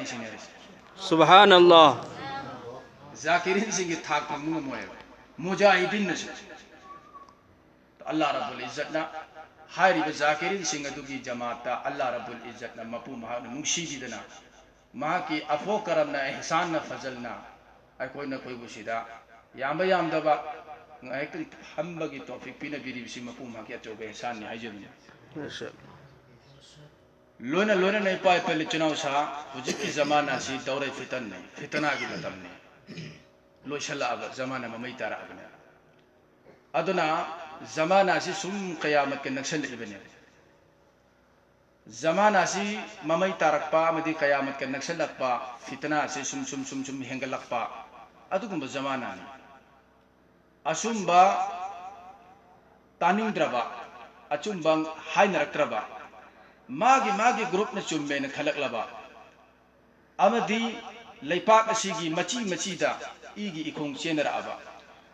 यामी सिंह सुभान अल्लाह जाकिरीन सिंह की थाक फंगू मोए मुजाहिदीन नस तो अल्लाह रब्बुल इज्जत ना हारिब जाकिरीन सिंह अदुगी जमात अल्लाह रब्बुल इज्जत ना मपू महा नुंगशी दिदना महा की अफो करम ना एहसान ना फजल ना कोई ना कोई बुशिदा याम याम दबा एक हम बगी तौफीक पीना बिरी बिसी मपू महा की अचोबे एहसान ने हाइजन लोना लोना नहीं पाए पहले चुनाव सा हुजिक की जमाना सी दौरे फितन ने फितना की मतम ने लो शल्ला अब जमाना में मई तारा अबने अदुना जमाना सी सुम क़यामत के नक्शल इबने जमाना सी ममई तारक पा मदी क़यामत के नक्शल लपा फितना सी सुम सुम सुम सुम हेंगल लपा अदुकुम जमाना ने असुम्बा तानिंग द्रबा अचुम्बंग हाई नरक मागी मागी ग्रुप न चुम्बे न खलक लबा अमदी लेपाक असिगी मची मचीदा इगी इखोंग चेनरअबा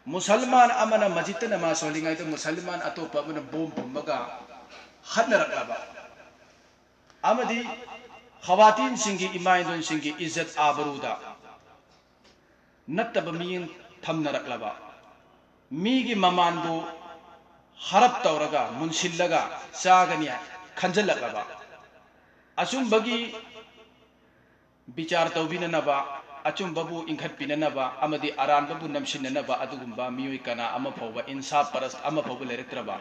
मुसलमान अमना मस्जिद न मा सोलिंगाई तो मुसलमान अतोप अमना बोम बम्बगा हनरक लबा अमदी खवातीन सिंगी इमाइदोन सिंगी इज्जत आबरूदा नत्तब मीन थमनरक लबा मीगी ममानबो हरप तौरगा मुनसिल्लगा चागनिया खंजलक लबा अचुम्बगी विचार तौबिननबा अचुम्बबु इंखत पिननबा अमदी अरानबबु नमसिननबा अदुगुम्बा मियोय कना अमा फौबा इंसाफ परस अमा फौबा लेरक्त्रबा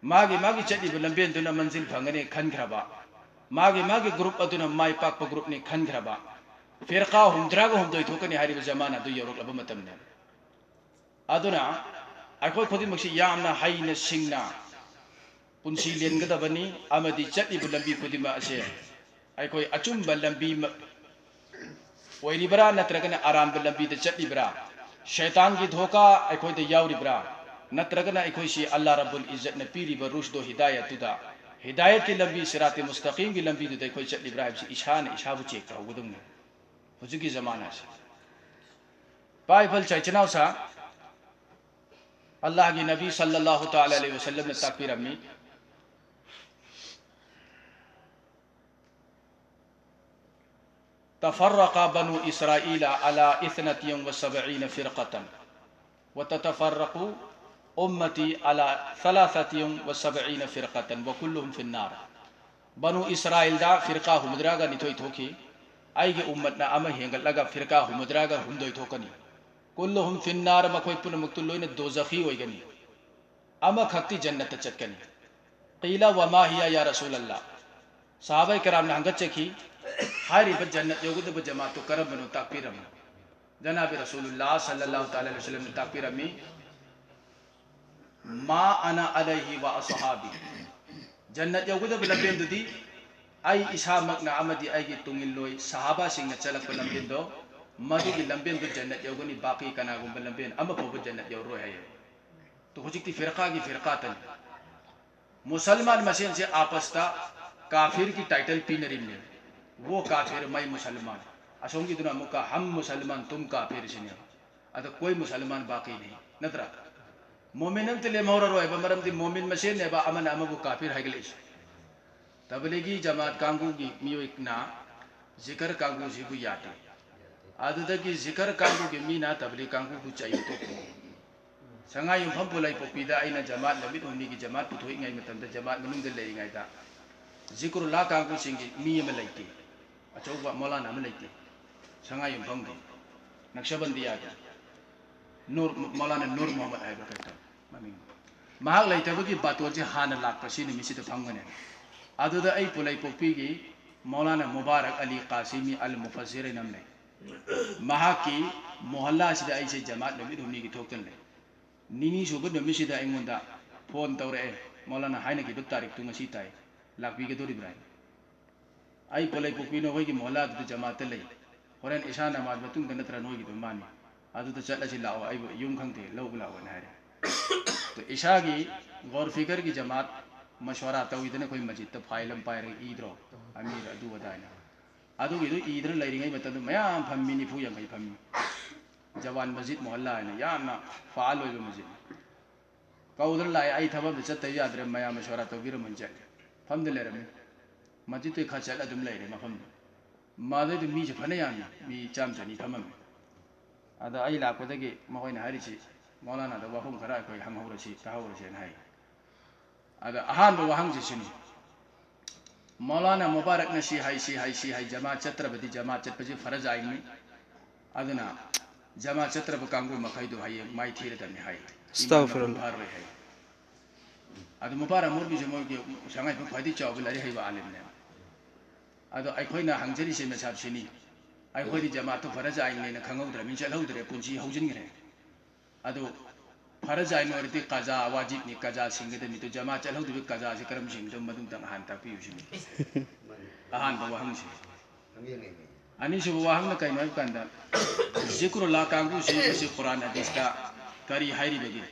मागी मागी चटिब लंबेन दुना मंजिल फंगने खनख्रबा मागी मागी ग्रुप अदुना माई पाक ग्रुप ने खनख्रबा फिरका हुमद्रागा हुमदोय थोकनी हारिब जमाना दु यौरकलब मतमने अदुना अखोय खुदिमक्सी यामना हाइना सिंगना पुंसी लेनगदबनी अमदी चटिब लंबी खुदिमा असे अखोय अचुम्ब लंबी ओइरिबरा नत्रगना अरानब लंबी द चटिबरा शैतान की धोखा अखोय द यावरिबरा नत्रगना अखोय सी अल्लाह रब्बुल इज्जत न पीरिब रुशदो हिदायत तुदा हिदायत की लंबी सिरात मुस्तकीम की लंबी दुद अखोय चटिबरा हबसी ईशान ईशाबु चेक तौगदुमने हुजुकी जमाना से पाइफल चैचनाव सा अल्लाह की नबी सल्लल्लाहु तआला अलैहि वसल्लम ने ताकबीर अम्मी तफर्रक़ बनु इसराइल अला इस्नतियम व सबईन फ़िरक़तन व ततफ़र्रक़ु उम्मती अला सलासतियम व सबईन फ़िरक़तन व कुल्लुहुम फ़िन्नार बनु इसराइल दा फ़िरक़ा हुमद्रागा निथोय थोकी आइगे उम्मत ना अमा हेंगलगा फ़िरक़ा हुमद्रागा हुमदोय थोकनी कुल्लुहुम फ़िन्नार मखोय पुनमुक्तु लोयने दोज़खी होयगनी अमा खक्ति जन्नत चटकनी क़ीला वमा हिया या रसूल अल्लाह सहाबा कराम ने हंगचखी हारिब जन्नत योगुदब जमातो करम बनो ताकबीरम जनाब रसूलुल्लाह सल्लल्लाहु तआला अलैहि वसल्लम ने ताकबीरमी मा अना अलैहि व असहाबी जन्नत योगुदब लंबेंदुदी आई इसामकना अमदी आईगी तुंगिलोय सहाबा सिंगना चलक लंबेंदो मदुगी लंबेंदु जन्नत योगनी बाकी कनागुंब लंबेन अमा फोब जन्नत योरोय है तो हुजिकती फ़िरक़ा की फ़िरक़ातन मुसलमान मसेन से आपस्ता काफिर की टाइटल पीनरिमने वो काफिर मैं मुसलमान असोंगी दुना मुका हम मुसलमान तुम काफिर सिने अत कोई मुसलमान बाकी नहीं नतरा मोमिनम तले मोरा रोय बमरम दी मोमिन मसेन ने बा अमन अमबु काफिर हाइगलिस तबलीगी जमात कांगू की मियोइकना जिक्र कांगू जिबु याते आदुदगी जिक्र कांगू की मीना तबलीग कांगू को चाहिए तो संगा युफम पुलाई पोपीदा आइना जमात नबी उन्नी की जमात Puthoi ngai matam da jamaat manung da lei ngai da zikrullah Kangu सिंगी मी अम लेते अचौबा मौलाना अम लेते संगा युफम दो नक्शबंदी आगे नूर मौलाना नूर मोहम्मद आइब करता ममिंग महाग लेते बातों से हान लाख पसी निमिषि तो फंगने अदुदा आई पुलाई पोपी की मौलाना मुबारक अली कासिमी अल मुफस्सिर नमने महाग की मोहल्ला से आई से जमात नबी उन्नी की ठोकन ले निनी सुबह नमिषि दा इंगोंदा फोन तौरे मौलाना हाइना की तारीख तुंग सी ताई लाखबी के दोरी ब्राई आई पुलाई पोपी नो होगी मोहल्ला दु जमात ले होरेन ईशा नमाज मतुंग नत्रा नोगी दु मानी अदुदा चलसी लाओ आई युम खंगते लौ बुलाओ नारे तो ईशा की गौर फिकर की जमात मशवरा तौइदने कोई मस्जिद तो फाइलम पायर ईद्रो अमीर अदु वदाइना अदुगी दु ईद्र लैरिंगै मतदु मयाम फम्मी निफु यंगै फम्मी जवान मस्जिद मोहल्ला है यामना फाल होइबे मस्जिद कौदर लाय आई थबब चत याद्रे मया मशवरा तौबिर मन चल फम दे लेरमे मस्जिद तो खचल अदुम लेरे मफम मादे तो मी फने यानी मी चाम चनी फमम अदा आई लापदगी मखोइना हारिसी मौलाना दा वहम खरा कोई हंगहौरसी ताहौरसी नाई अदा अहान वहंगसिनी मौलाना मुबारक ने सी हाई जमात चत्रबदी जमात चतपजी फरज आइनी अदना जमात चत्रब कांगू मखैदो हाई माई थीरदनी हाई अस्तगफिरुल्लाह हाई अद मुबारक मुरबी जे मोगे सांगाई फदी चाव लारी हाई आलिमने अदो अखोइना हंगजरिसे मेसाबसिनी अखोइदी जमात तो फरज आइनी ने खंगौद्रे मिन चलौद्रे पुंजी हौजिनग्रे अदो फरज आइनी औरती कजा वाजिब नि कजा सिंगदनी तो जमात चलौद्रे कजा से करम सिंगदम मदुम तंग हान तापियुसिनी अहान बवहंगसी अनिसु वहंग न कइनो कंदा जिक्रुल्लाह कांगू से कुरान हदीस का करी हाइरी बगी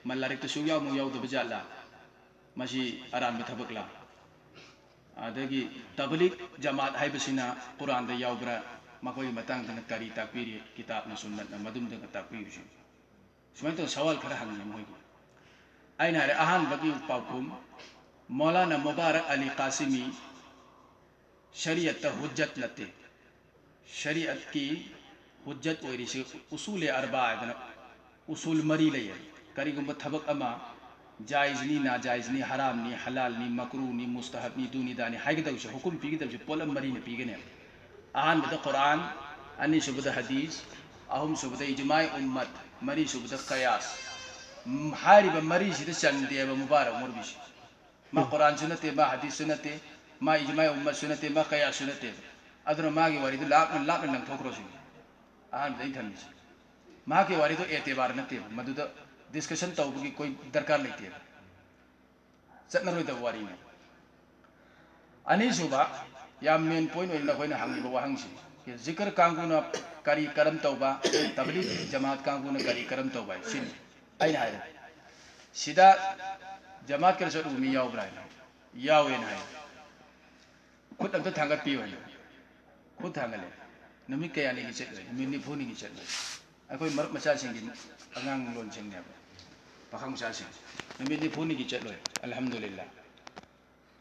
मल्लारिक तो सुयाव मु याव दब जाला मसी आराम थबकला अदगी तबलीग जमात हाइबसिना कुरान द यावब्रा मकोई मतंग दन करी ताकपीरी किताब न सुन्नत न मदुम दन ताकपीयुसि सुमन तो सवाल खरा हंग मोगी आइना रे अहान बगी पाउकुम मौलाना मुबारक अली कासिमी शरीयत हुज्जत नते शरीयत की हुज्जत ओइरिसे उसूल अरबा आदन उसूल मरी लय करीगुम थबक अमा जायजनी नाजायजनी हरामनी हलालनी मकरूनी मुस्तहबनी दूनीदानी हाइगदौसे हुकुम पीगदौसे पोलम मरी ने पीगने अहान बद कुरान अनि सुबद हदीस अहुम सुबद इजमाई उम्मत मरी सुबद कयास हारिब मरी सिद चंदेब मुबारक मुरबिस मा कुरान सुनते मा हदीस सुनते मा इजमाई उम्मत सुनते मा कयास सुनते अदर मागी वारी तो लाख नंग थोकरोसि अहान दई थमिस मा के वारी तो एतेबार नते मदुद डिस्कशन तौबगी कोई दरकार लेते चटनरोद वारी ने अनि सुबा या मेन पॉइंट ओइना खोइना हंगिबो वहंगसि के जिक्र कांगुना करी करम तौबा तबलीग जमात कांगुना करी करम तौबा सिन आइना हाय सिदा जमात कर सर उमी याव ब्राय यावेन हाय खुद अब थांगत पियो खुद थांगले नमी कयानी की चेत नमी निफुनी की चेत अखोय मरक मचा सिंगी अगांग लोन सिंगने पाखंग मचा सिंग नमी निफुनी की चेत लोय अल्हम्दुलिल्लाह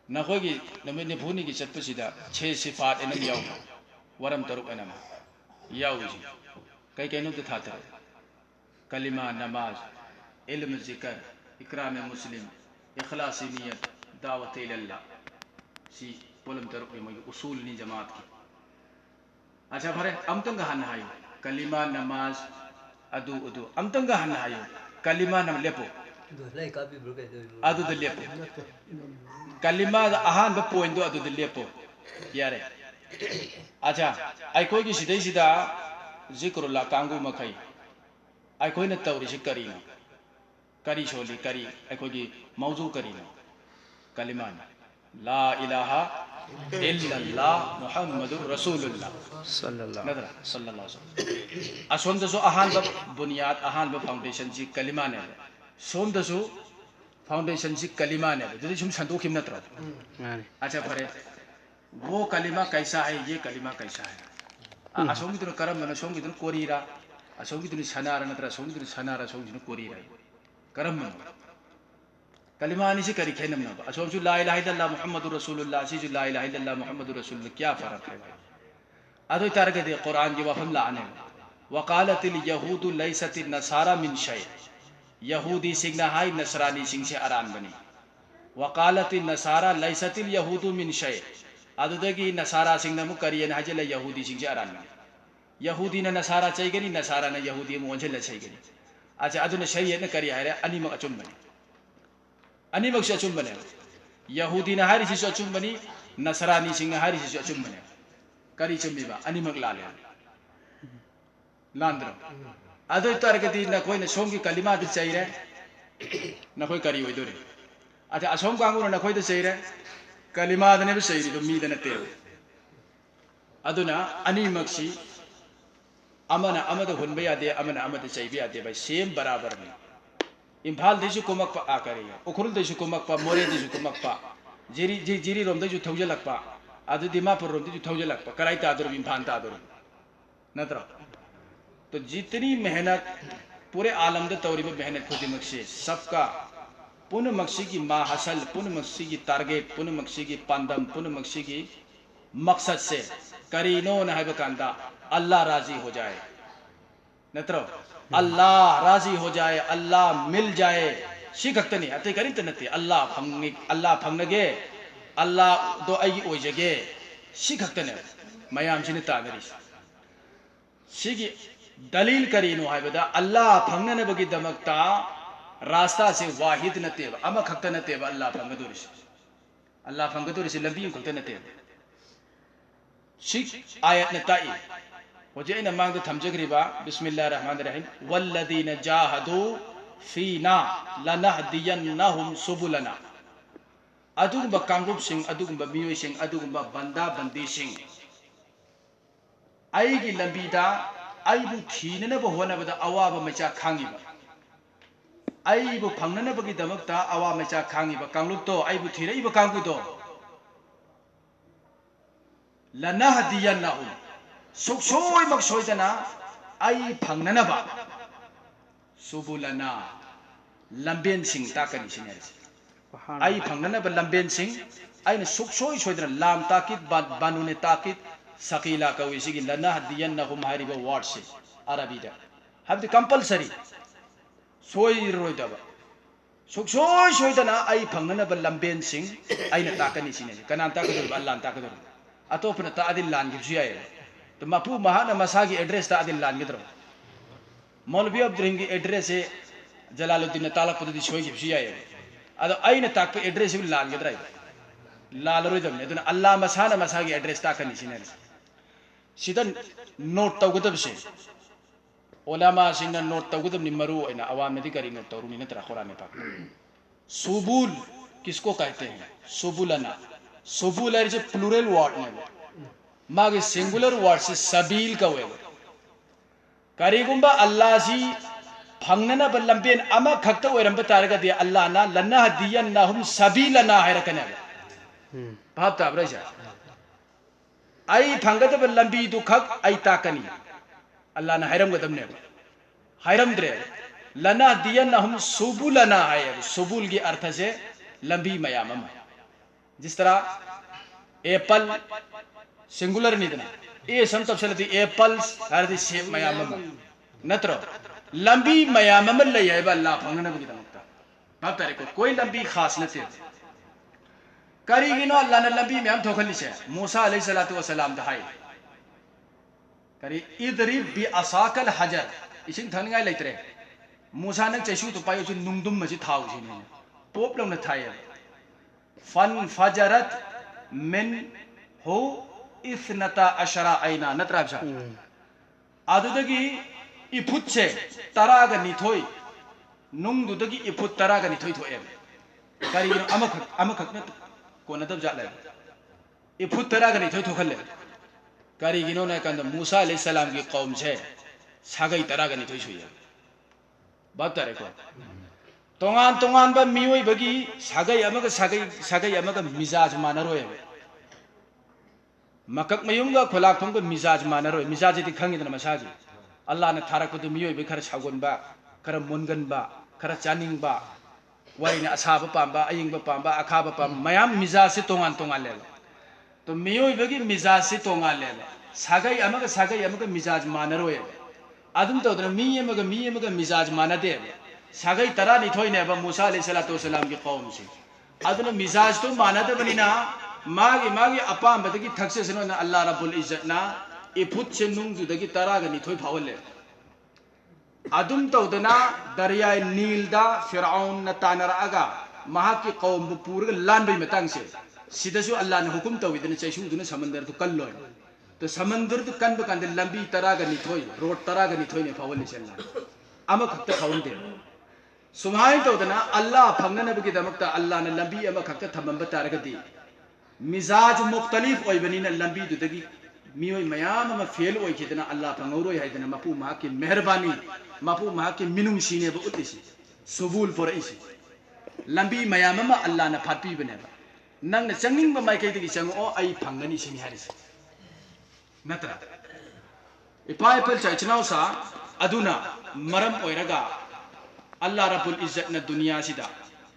नखोगी नमी निफुनी की चेत पसिदा छे सिफात एनम याव वरम तरुक एनम यावजी कई कइनो त थातर कलिमा नमाज इल्म जिक्र इकराम मुस्लिम इखलासी नियत दावत इल्लाह सी पोलम तरुक में उसूल नी जमात की अच्छा भरे अमतंग हन हायो कलिमा नमाज अदु अदु अमतंग हन हायो कलिमा नम लेपो अदु द लेपो कलिमा अहान ब पॉइंट दो अदु द लेपो यारे अच्छा आइकोई की सिदे सिदा जिक्रुल्लाह कांगू मखै आइकोई न तौरी से करीनो करी छोली करी आइकोई की मौजू करीनो कलिमा ला इलाहा इल्लल्लाह मुहम्मदुर रसूलुल्लाह सल्लल्लाहु सल्लल्लाहु अलैहि वसल्लम असोम दसो अहान ब बुनियाद अहान ब फाउंडेशन जी कलिमा ने सोम दसो फाउंडेशन जी कलिमा ने जदी सुम संदोखिम नत्र अच्छा भरे वो कलिमा कैसा है ये कलिमा कैसा है असोम की करम मन सोम की कोरीरा असोम की सनारा नत्र असोम की सनारा असोम की कोरीरा करम मन कलिमा से करी खेनम ना असोम सु ला इलाहा इल्लल्लाह मुहम्मदुर रसूलुल्लाह सी ला इलाहा इल्लल्लाह मुहम्मदुर रसूलुल्लाह क्या फर्क है भाई अदो तारके दे कुरान की वफम लाने वकालतिल यहूदु लैसतिन नसारा मिन शै यहूदी सिंगना हाई नसरानी सिंग से आरान बनी वकालतिन नसारा लैसतिल यहूदु मिन शै अदुदगी नसारा सिंगना मु करियन हाजल यहूदी सिंग से आरान बनी यहूदी न नसारा चाहिगनी नसारा न यहूदी मु ओंझल चाहिगनी अच्छा अदुन शरीयत न करी हारे अनिमक अचुम बनी अनिमक से अचुम बने यहूदी न हारी से अचुम बनी नसरानी सिंग हारी से अचुम बने करी चुम्बीबा अनिमक लाले लांद्रो अदो तरगति न कोई न सोम की कलिमा दि चाहिए न कोई करी ओइदोरे अच्छा असोम कांगु न कोई द चाहिए कलिमा दने भी चाहिए तो मी दने तेव अदुना अनिमक सी अमना अमद हुनबे यादे अमना अमद चाहिए यादे भाई सेम बराबर में इम्फाल देशु कुमक पा आकरी उखरुल देशु कुमक पा मोरे देशु कुमक पा जिरी रोम देशु थौजलक पा अदु दिमापुर रोम देशु थौजलक पा कराई तादुर इम्फाल तादुर नत्र तो जितनी मेहनत पूरे आलम दे तौरी में मेहनत खुद मक्सी सबका पुन मक्सी की माहसल पुन मक्सी की टारगेट पुन मक्सी की पांदम पुन मक्सी की मकसद से करीनो न है बकांदा अल्लाह राजी हो जाए नत्रो अल्लाह राजी हो जाए अल्लाह मिल जाए शिखक्तनी अतै करिंत नते अल्लाह फंगनगे अल्लाह दो आई ओइजगे शिखक्तने मयाम सिने तागरी सिगी दलील करीनो है अल्लाह फंगनबगी दमकता रास्ता से वाहिद नते अमा खक्त नते अल्लाह फंगदोरिस लंबी खक्त नते शिख आयत न ताई होजे इन मांग थमजगरीबा बिस्मिल्लाहिर रहमानिर रहीम वल्लदीन जाहदू फीना लनहदियन्नहुम सुबुलना अदुगुंबा कांग्रुप सिंह अदुगुंबा मियोय सिंह अदुगुंबा बंदा बंदी सिंह आईगी लंबीदा आईबु थीननबो होनबदा अवाबा मचा खांगिबा आईबु फंगननबगी दमकता अवा मचा खांगिबा कांग्रुपतो आईबु थीरइबा कांगुदो लनहदियन्नहुम सुखसोय मकसोयदना आई फंगननबा सुबुलना लंबेन सिंह ताकनी सिने आई फंगननबा लंबेन सिंह आइना सुखसोय सोयदना लाम ताकिद बानुने ताकिद सकीला कवि सिगी लनहदियन्नहुम हारिबा वर्ड से अरबीदा हबदि कंपलसरी सोय रोयदबा सुखसोय सोयदना आई फंगननबा लंबेन सिंह आइना ताकनी सिने कनान ताकदर अल्लाह ताकदर अतोपना तादिल लान गिबसु याय तो मपू महाना मसागी एड्रेस तादिल लान गिद्रो मौलवी अब्दुल की एड्रेस है जलालुद्दीन तालक पदि सोय गिबसु याय अदो आइना ताक एड्रेस भी लान गिद्राय लाल रोयदम ने अल्लाह मसाना मसागी एड्रेस ताकनी सिने सिदन नोट तौगदबसे ओलामा सिंह नोट तौगदबनि मरु एना अवाम नदी करी नोट तौरुनी नतरा कुरान में पाक सुबुल किसको कहते हैं सुबुलना सुबुल है प्लूरल वर्ड ने मागे सिंगुलर वर्ड से सबील कवे करीगुंबा अल्लाह जी फंगनना बलंबेन अमा खक्त ओरंब तारगदि अल्लाह ना लनहदियन्नहुम सबीलना हैरकने भाव ताब्रा जा आई फंगद लंबी दुखक आई ताकनी अल्लाह ना हैरम गदमने हैरम द्रे लनहदियन्नहुम सुबुलना है सुबुल की अर्थ से लंबी मयाम जिस तरह एप्पल सिंगुलर नहीं देना ये सम तब चलती एप्पल्स हर दी सेब मयाम नत्रो लंबी मयाम ले है अल्लाह फंगना बगी दमकता बात तारे को कोई लंबी खास नते करीगिनो अल्लाह ने लंबी मयाम थोखली से मूसा अलैहिस्सलातु वस्सलाम दहाई करी इदरिब बि असाकल हजर इसिंग थनगाय लेतरे मूसा ने चेसु तो पायो छि नुंगदुम मजि थाउ छि ने पोप लंग थाय फन फजरत मिन हो इस्नता अशरा आइना नत्राबसा आदुदगी इफुत से तरागा निथोय नुंगदुदगी इफुत तरागा निथोय थोए करीगिनो अमखक न कोनदब जाले इफुत तरागा निथोय थोखले करीगिनो ने कंद मूसा अलैहिस्सलाम की कौम से सागई तरागा निथोय सुय बात तारे को तोंगान तोंगान बा मियोय बगी सागई अमग मिजाज मानरोय मकक मयुंगा खोलाक फंग मिजाज मानरोय मिजाज दी खंगिदन मसागी अल्लाह ने थारकदु मियोय बे खर सागोनबा खर मुनगनबा खर चानिंगबा वाइना असाबा पांबा अयिंगबा पांबा अखाबा पांबा मयाम मिजाज से तोंगान तोंगान ले तो मियोय बगी मिजाज से तोंगान ले सागई अमग मिजाज मानरोय अदुम तोदन मी अमग मिजाज मानदे सागई तरा निथोयने बा मूसा अलैहिस्सलातु वस्सलाम की कौम से अदुन मिजाज तो मानदबनिना मागी अपांबदगी थक्से सनो अल्लाह रब्बुल इज्जत ना इफुत से नुंगदुदगी तरागा निथोय फावले अदुम तोदना दरियाय नीलदा फिरऔन न तानरागा महाकी कौम बु पूरग लानबई मतंग से सिदसु अल्लाह ने हुकुम तविदन चैसुदुन समंदर तो कल्लोय तो समंदर तो कनब कंदे लंबी तरागा निथोय रोड तरागा निथोय ने फावले चल्ला अमा खक्त फावंदे सुमाय तोदना अल्लाह फंगनबगी दमकता अल्लाह ने लंबी अमा खक्त थमंब तारगदी मिजाज मुख्तलिफ ओइबनिना लंबी दुदगी मियोय मयाम अमा फेल ओइखिदना अल्लाह फंगौरोय हाइदना मपू महा की मेहरबानी मपू महा की मिनुंग सीने ब उतिसी सुबुल पोरइसी लंबी मयाम अमा अल्लाह ने फाटपी बनेबा नंग ने चंगिंग ब माइकैदगी चंगो आई फंगनी सिनि हारिस नत्रा इपाय पल चाइचनाव सा अदुना मरम ओइरगा अल्लाह रब्बुल इज्जत न दुनिया सिदा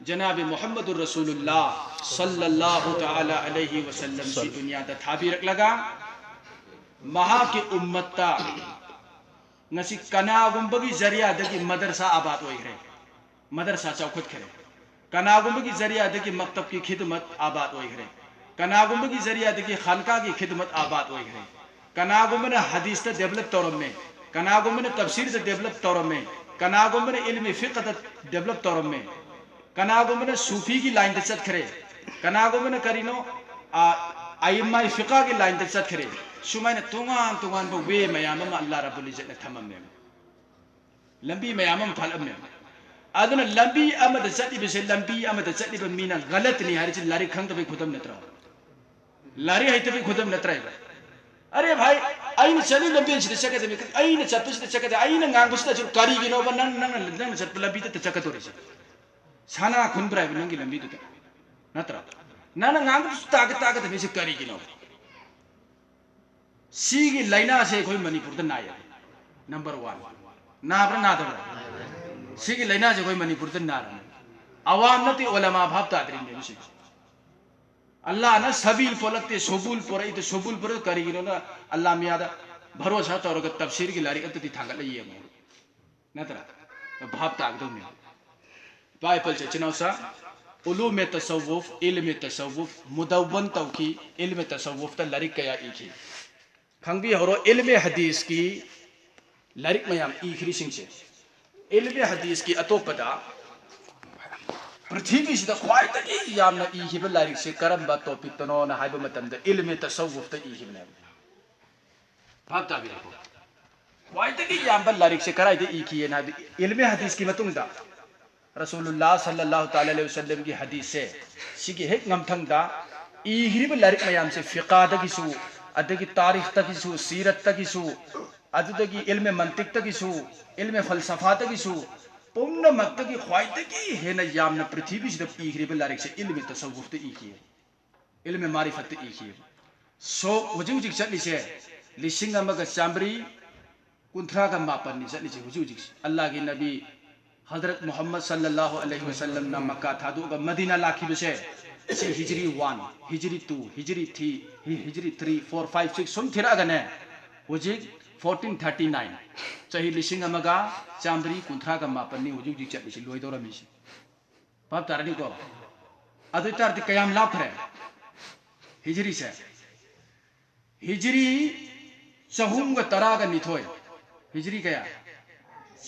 जनाब मोहम्मद रसूलुल्लाह सल्लल्लाहु तआला अलैहि वसल्लम सी दुनिया दा थाबीरक लगा महा के उम्मत्ता नसी कनागुंबगी जरिया दगी मदरसा आबाद होइरे मदरसा चौखट खरे कनागुंबगी जरिया दगी मकतब की खिदमत आबाद होइरे कनागुंबगी जरिया दगी खानका की खिदमत आबाद होइरे कनागुंबन हदीस ता डेवलप तौर में कनागुंबन तफसीर ता डेवलप तौर में कनागुंबन इल्म फिक़ह ता डेवलप तौर में कनागुंबन सूफी की लाइन चत खरे कनागुंबन करीनो आइम्मा फिक़ह की लाइन चत खरे सुमाइना तुंगान तुंगान बो वे मयाम अल्लाह रब्बुल इज्जत ने थममे लंबी मयाम फलमे अदुना लंबी अमद चली बिसे लंबी अमद चली ब मीना गलत नहीं हरि लारी खंग तबे खुदम नत्रा लारी है तबे खुदम नत्रा अरे भाई आइन चली लंबी से चके तबे आइन चप्पे से चके आइन ngang बुस्ता जो कारी गिनो ब नंग चप्पे लंबी ते चके तोरे से साना खुनब्रा नंगी लंबी तो नत्रा नाना ngang बुस्ता ताक तबे से कारी गिनो सीगी लाइना से कोई मणिपुर द नाय नंबर 1 नाब्रा नादब्रा सीगी लाइना से कोई मणिपुर द नार अवाम नती उलमा भाव तादरी ने बिसे अल्लाह ना सबील पोलकते सबूल पोरई तो सबूल पोर करिगिनो ना अल्लाह मियादा भरोसा तौरग तफसीर की लारी अतती थांगल ये मो नतरा भाव तागदो में बाइबल से चिनौसा उलूम तसव्वुफ इल्म तसव्वुफ मुदव्वन तौकी इल्म तसव्वुफ त लारी कया इखी खंबी हरो इल्म हदीस की लारिक मयाम इखरी सिंसे इल्म हदीस की अतोपदा पृथ्वी से ख्वाई तकी यामना इखिब लारिक से करम टॉपिक तनो ना हाइब मतम द इल्म तसव्वुफ त इखिबने भाबता बिरको ख्वाई तकी याम लारिक से कराई द इखिए ना इल्म हदीस की मतुंग दा रसूलुल्लाह सल्लल्लाहु तआला अलैहि वसल्लम की हदीस से सिगी हेक ngमथंग दा इखिब लारिक मयाम से फिक़ा दगिसु अदगी तारीख तकिसु सीरत तकिसु अदगी इल्म मंतिक तकिसु इल्म फलसफा तकिसु पुन्न मक्तगी ख्वाई तकी है न यामन पृथ्वी से इखरिब लारिक से इल्म तसव्वुफ त इखिए इल्म मारिफत त इखिए सो हुजिक हुजिक चटली से लिसिंग अमग चामरी कुंथरा का मापन नि चटली से हुजिक हुजिक अल्लाह के नबी हजरत मोहम्मद सल्लल्लाहु अलैहि वसल्लम ना मक्का थादु ग मदीना लाखी से हिजरी 1 हिजरी 2 हिजरी 3 हिजरी 3 4 5 6 सुम थिरा गने हुजिक 1439 चाही लिसिंग अमगा चामरी कुंथरा का मापन नि हुजिक हुजिक चटली से लोय दोरा मिसी पाप तारनी को अदु तारती कयाम लाखरे हिजरी से हिजरी चहुम ग तरा ग निथोय हिजरी कया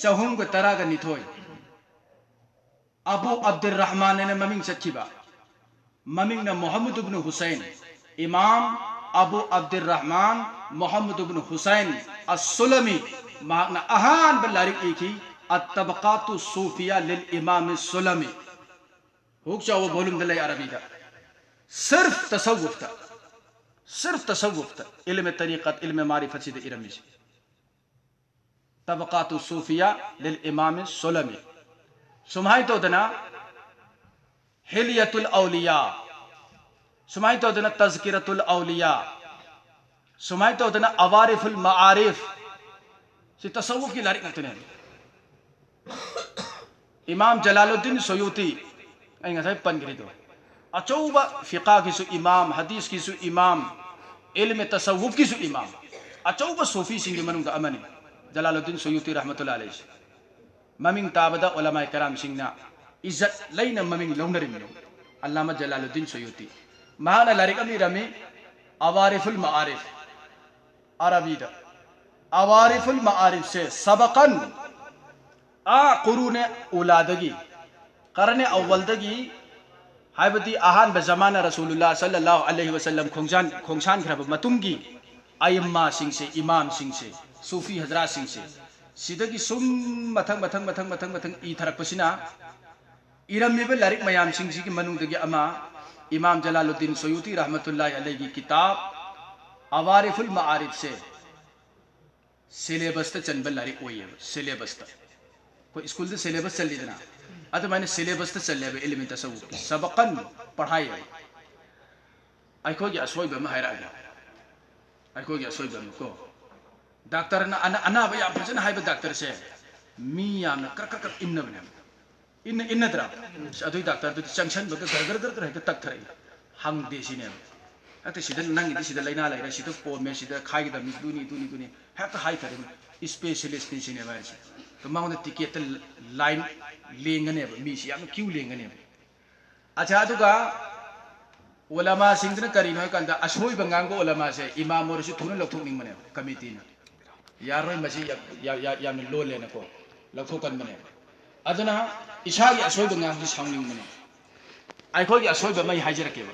चहुम ग तरा ग निथोय अबू अब्दुल रहमान ने ममिंग सच्चीबा ममिंग न मोहम्मद इब्न हुसैन इमाम अबू अब्दुल रहमान मोहम्मद इब्न हुसैन अस-सुलमी माना अहान बल्लारी एकी अत-तबक़ातु सूफिया लिल इमाम सुलमी हुक चाहो वॉल्यूम दले अरबी का सिर्फ तसव्वुफ था इल्म तरीक़त इल्म मारिफत से इरमी से तबक़ातु सूफिया लिल इमाम सुलमी सुमाई तो दना हिलियतुल औलिया सुमाई तो दना तज़किरतुल औलिया सुमाई तो दना अवारिफुल माआरिफ से तसव्वुफ की लारिक नतने इमाम जलालुद्दीन सुयूती आई ngasai पनगिरी तो अचौबा फिक़ा की सु इमाम हदीस की सु इमाम इल्म तसव्वुफ की सु इमाम अचौबा सूफी सिंह मनुंग दा अमनी जलालुद्दीन सुयूती रहमतुल्लाह अलैहि ममिंग ताबदा उलमा कराम सिंहना इज्जत लैना ममिंग लौनरिम अल्लामा जलालुद्दीन सुयूती महाना लारिक अमी रमी अवारिफुल माआरिफ अरबी दा अवारिफुल माआरिफ से सबकन कुरूने उलादगी करने अव्वलदगी हाइबदी अहान बजमाना रसूलुल्लाह सल्लल्लाहु अलैहि वसल्लम खोंगसान खरब मतुंगी आयम्मा सिंह से इमाम सिंह से सूफी हजरात सिंह से सिदगी सुम मथंग ई थरकपसिना इरमिबे लारिक मयाम सिंह की मनुंगदगी अमा इमाम जलालुद्दीन सुयूती रहमतुल्लाह अलैहि की किताब अवारिफुल माआरिफ से सिलेबस त चनबल लारिक ओये सिलेबस त कोई स्कूल से सिलेबस चल लीदना अत मैंने सिलेबस त चल लेबे इल्म तसव्वुफ सबकन पढ़ाई आइखो की असोय बम हायरा आइखो की असोय बम को डॉक्टर ना अना भैया फजन हाइब डॉक्टर से मी याम कर कर इन्न बने इन्नद्रा अदुई डॉक्टर तो जंक्शन बक गर हेक्ट तक्थरे हंगदे सिने हेक्ट सिदा नंगी सिदा लाइना लाइरा सिदा पोमे सिदा खाइगदम दुनी हेक्ट हाई थरे स्पेशलिस्ट नि सिने बाइस तो माउंड टिकट लाइन लेंगने मी सि याम क्यू लेंगने अच्छा अदुगा ओलामा सिंगना करिनो कंदा असोय बंगांगो ओलामा से इमाम मोरसि थुन लथुनिंग मने कमिटी ना यारोय मसी याम लोलेना को लथोकन मने अदना इसागी असोय बंगांगि साउनिंग मने आइखोगी असोय बमई हाइजरकेबा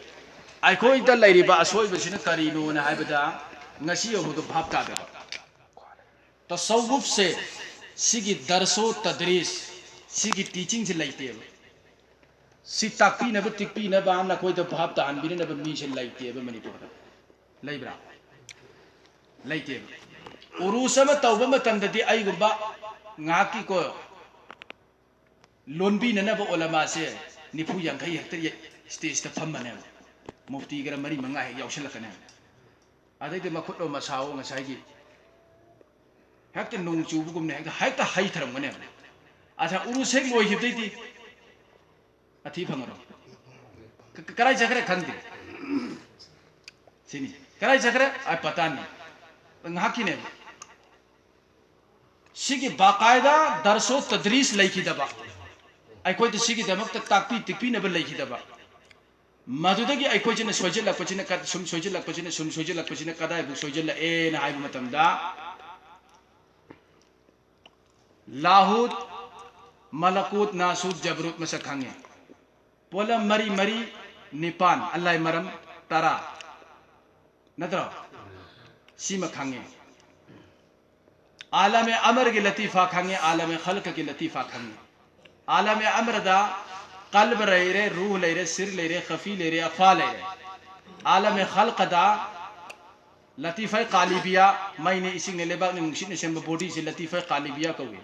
आइखोय द लैरिबा असोय बसिना करिनो ना हाइबदा ngasi yobudo bhab ta da tasawuf se sigi darso tadris sigi teaching se laite si takpi na ba tikpi na ba na koi da bhab ta an bi na ba mi se laite ba manipur da laibra laite urusama tawba matam da di ai gumba ngaki ko lonbi na ba ulama se nifu yang khai hektar stage ta pham mane mufti gara mari manga he yaushin lakane adai de makhut lo masao ngasai gi hektar nung chu bu gum ne hektar hai tharam mane acha uru sek loi hip dei di athi phangaro karai jakre khandi sini karai jakre ai pata nahi ngaki ne sigi baqaida darso tadris laiki daba ai koi de sigi damak ta takpi tikpi na ba laiki daba madudagi ai koi jina soje la pachina ka sum soje la pachina kadai bu soje la e na ai matam da lahut malakut nasut jabrut masa khange pola mari nipan allai maram tara nadra sima khange आलम अमर के लतीफ़ा खांगे आलम खल्क के लतीफ़ा खांगे आलम अमर दा कल्ब ले रे रूह ले रे सिर ले रे खफी ले रे अफा ले रे आलम खल्क दा लतीफ़ा कालिबिया मैंने इसी ने लेबाग ने मुंशी ने सेम बॉडी से लतीफ़ा कालिबिया कहुए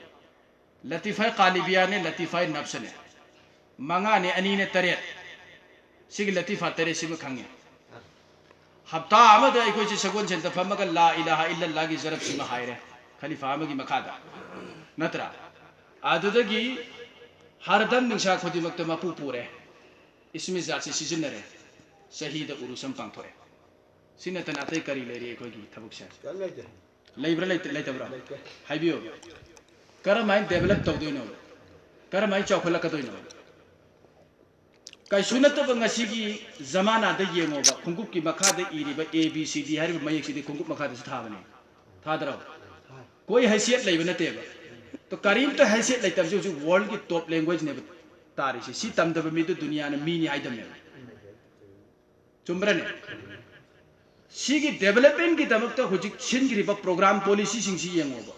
लतीफ़ा कालिबिया ने लतीफ़ा नफ्स ने मंगा ने अनी ने तरे सिग लतीफ़ा तरे सिम खांगे हफ्ता आमद आई कोई सगुन से तफमक ला इलाहा इल्लल्लाह की जरब सिम हाय रे खलीफा अमगी मखादा नत्रा आदुदगी हरदम निशा खुदिमक त मपु पुरे इसमें जाति सिजनरे शहीद उरुसम पांथोरे सिनतन अतै करी लेरी कोगी थबुक से लेब्रा लेतब्रा हाइबियो करमाय डेवलप तौदोइनो करमाय चौखलकदोइनो kai sunata ba ngasi gi zamana da yengo ba khungup ki makha da iri ba abcd hari ba mayek sidi khungup makha da tha bane tha daro koi haysiyat lai bana te ba to karim to haysiyat lai tab ju world ki top language ne ba tari si tam da ba mi to dunia na mi ni aidam ne chumra ne si gi development ki tamak to hujik chin gi ba program policy sing si yengo ba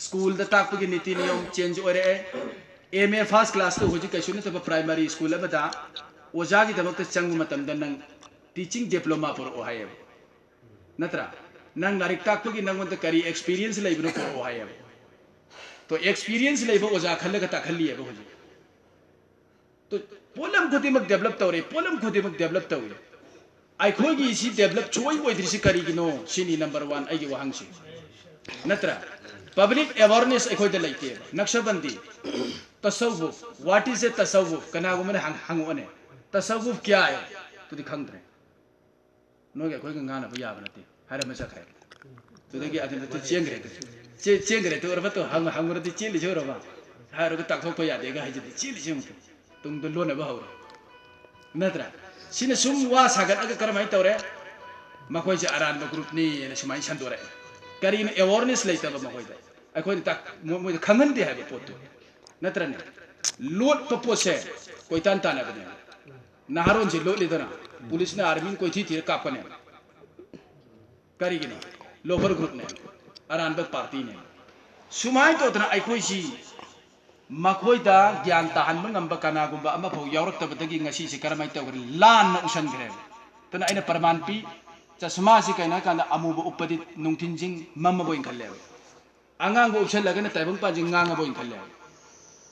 school da tak gi niti niyam change ore MA first class to hojik kaishune to primary school abada oja gi damak chang matam dan nang teaching diploma por o hayab natra nang narik tak to gi nang won kari experience lai bro por o hayab to experience lai bo oja khalle ka ta khalli ba hoji to polam khodimak develop tawre ai khoi gi si develop choi oi dri si kari gi no sini number 1 ai gi wahang si natra public awareness ai khoi da laite nakshabandi tasawuf what is a tasawuf kana go mane hangone tasawuf kya hai to dikhangre no ge koi nga na ba ya ba nate hara ma sa khai to de ge adin to chengre to orba to hangre ti chili jora ba hara go tak thok ya de ga haji chili jeng tung do lo na ba hawra natra sine sum wa sagat aga karamai tawre ma koi je aran ba group ni ne sumai sandore kari awareness laita ba ma koi da ai koi tak mo khangan de ha ba pot नत्रने लोट पपोसे कोई तान ताना बने नाहरों से लोट लेदना police ने army कोई थी कापने करी गिनो लोफर ग्रुप ने अरानबक पार्टी ने सुमाय तो तना आई सी मखोई दा ज्ञान ताहन मंगम बकना गुंबा अमा फौ यावरक तबदगी ngasi से करमाय तवरी लान न उसन ग्रे तना आइना प्रमाण पी चश्मा से कहना काना अमुब उपदि नुंथिनजिंग मम बोइन खले आंगांग उपसन लगने ताइबंग पाजिंग ngang बोइन खले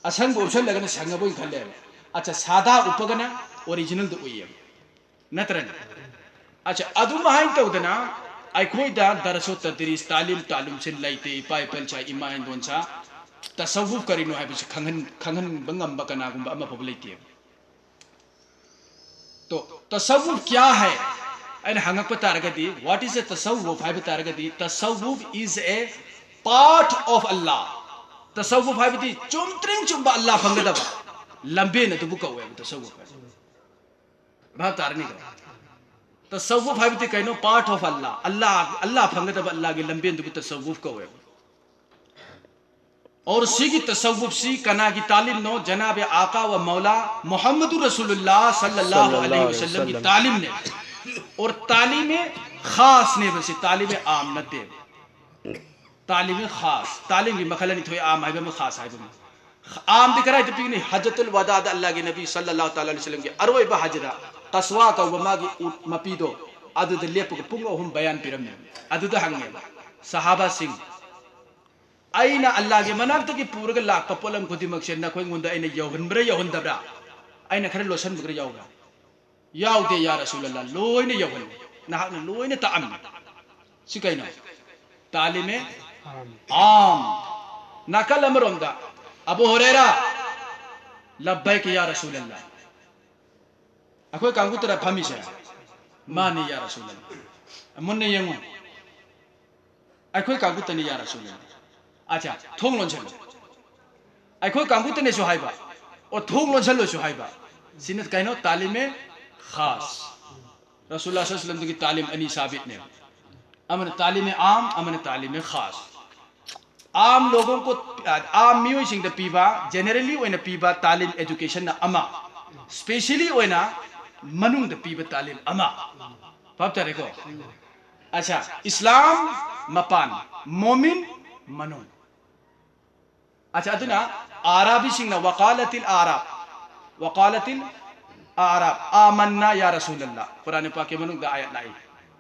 असंग ऑप्शन लगने संग बोई खले अच्छा सादा उपगना ओरिजिनल तो उये नत्रन अच्छा अदु महाइन तौदना आई खोई दा दरसो तदरीस तालीम से लाइते पाइपल चा इमान दोनसा तसव्वुफ करिनो है बिस खंगन बंगम बकना गुम अमा फबलेती तो तसव्वुफ क्या है अन हंगक पतारगदी व्हाट इज अ तसव्वुफ है बतारगदी तसव्वुफ इज ए पार्ट ऑफ अल्लाह तसव्वुफ है बदी चुमत्रिंग चुम्बा अल्लाह फंगदबा लंबे न दुबु कवे तसव्वुफ है भाव तारनी का तसव्वुफ है बदी कइनो पार्ट ऑफ अल्लाह अल्लाह फंगदबा अल्लाह के लंबे दुबु तसव्वुफ कवे और सीगी तसव्वुफ सी कना की तालीम नो जनाब आका व मौला मोहम्मद रसूलुल्लाह सल्लल्लाहु अलैहि वसल्लम की तालीम ने और तालीम खास ने वैसे तालीम आम न दे तालीम खास तालीम की मखलन थोई आम है में खास है में आम दिख रहा है तो पीने हजतुल वदा अल्लाह के नबी सल्लल्लाहु अलैहि वसल्लम के अरवे बहजरा कस्वा का वमा की मपीदो अदु द लेप को पुंगो हम बयान पिरम अदु द हंगे सहाबा सिंह आईना अल्लाह के मनाक की पूरग लाख पोलम खुदिमक से नखोई गुंदा आईना यौहनब्रा यौहनदब्रा आईना खरे लोसन बग्र याउगा याउदे या रसूलुल्लाह लोइने यौहन नाहक लोइने ताम सिकैना तालीमे आम नकल अमरोंदा अबू हुरैरा लब्बैक या रसूलुल्लाह अखोई कांगु तरा फमी से माने या रसूलुल्लाह मुन्ने यंगु अखोई कांगु तने या रसूलुल्लाह अच्छा थोंग लोंछल अखोई कांगु तने सुहाइबा और थोंग लोंछल सुहाइबा सिनत कइनो तालीमे खास रसूलुल्लाह सल्लल्लाहु अलैहि वसल्लम की तालीम अनी साबित ने अमन तालीम आम अमन तालीम खास आम लोगों को आम मियोई सिंग द पीबा जनरली ओइना पीबा तालीम एजुकेशन ना अमा स्पेशली ओइना मनुंग द पीबा तालीम अमा पाप तरे को अच्छा इस्लाम मपान मोमिन मनुंग अच्छा अदुना आराबी सिंग ना वकालतिल आराब आमन्ना या रसूलुल्लाह कुरान पाक के मनुंग द आयत लाई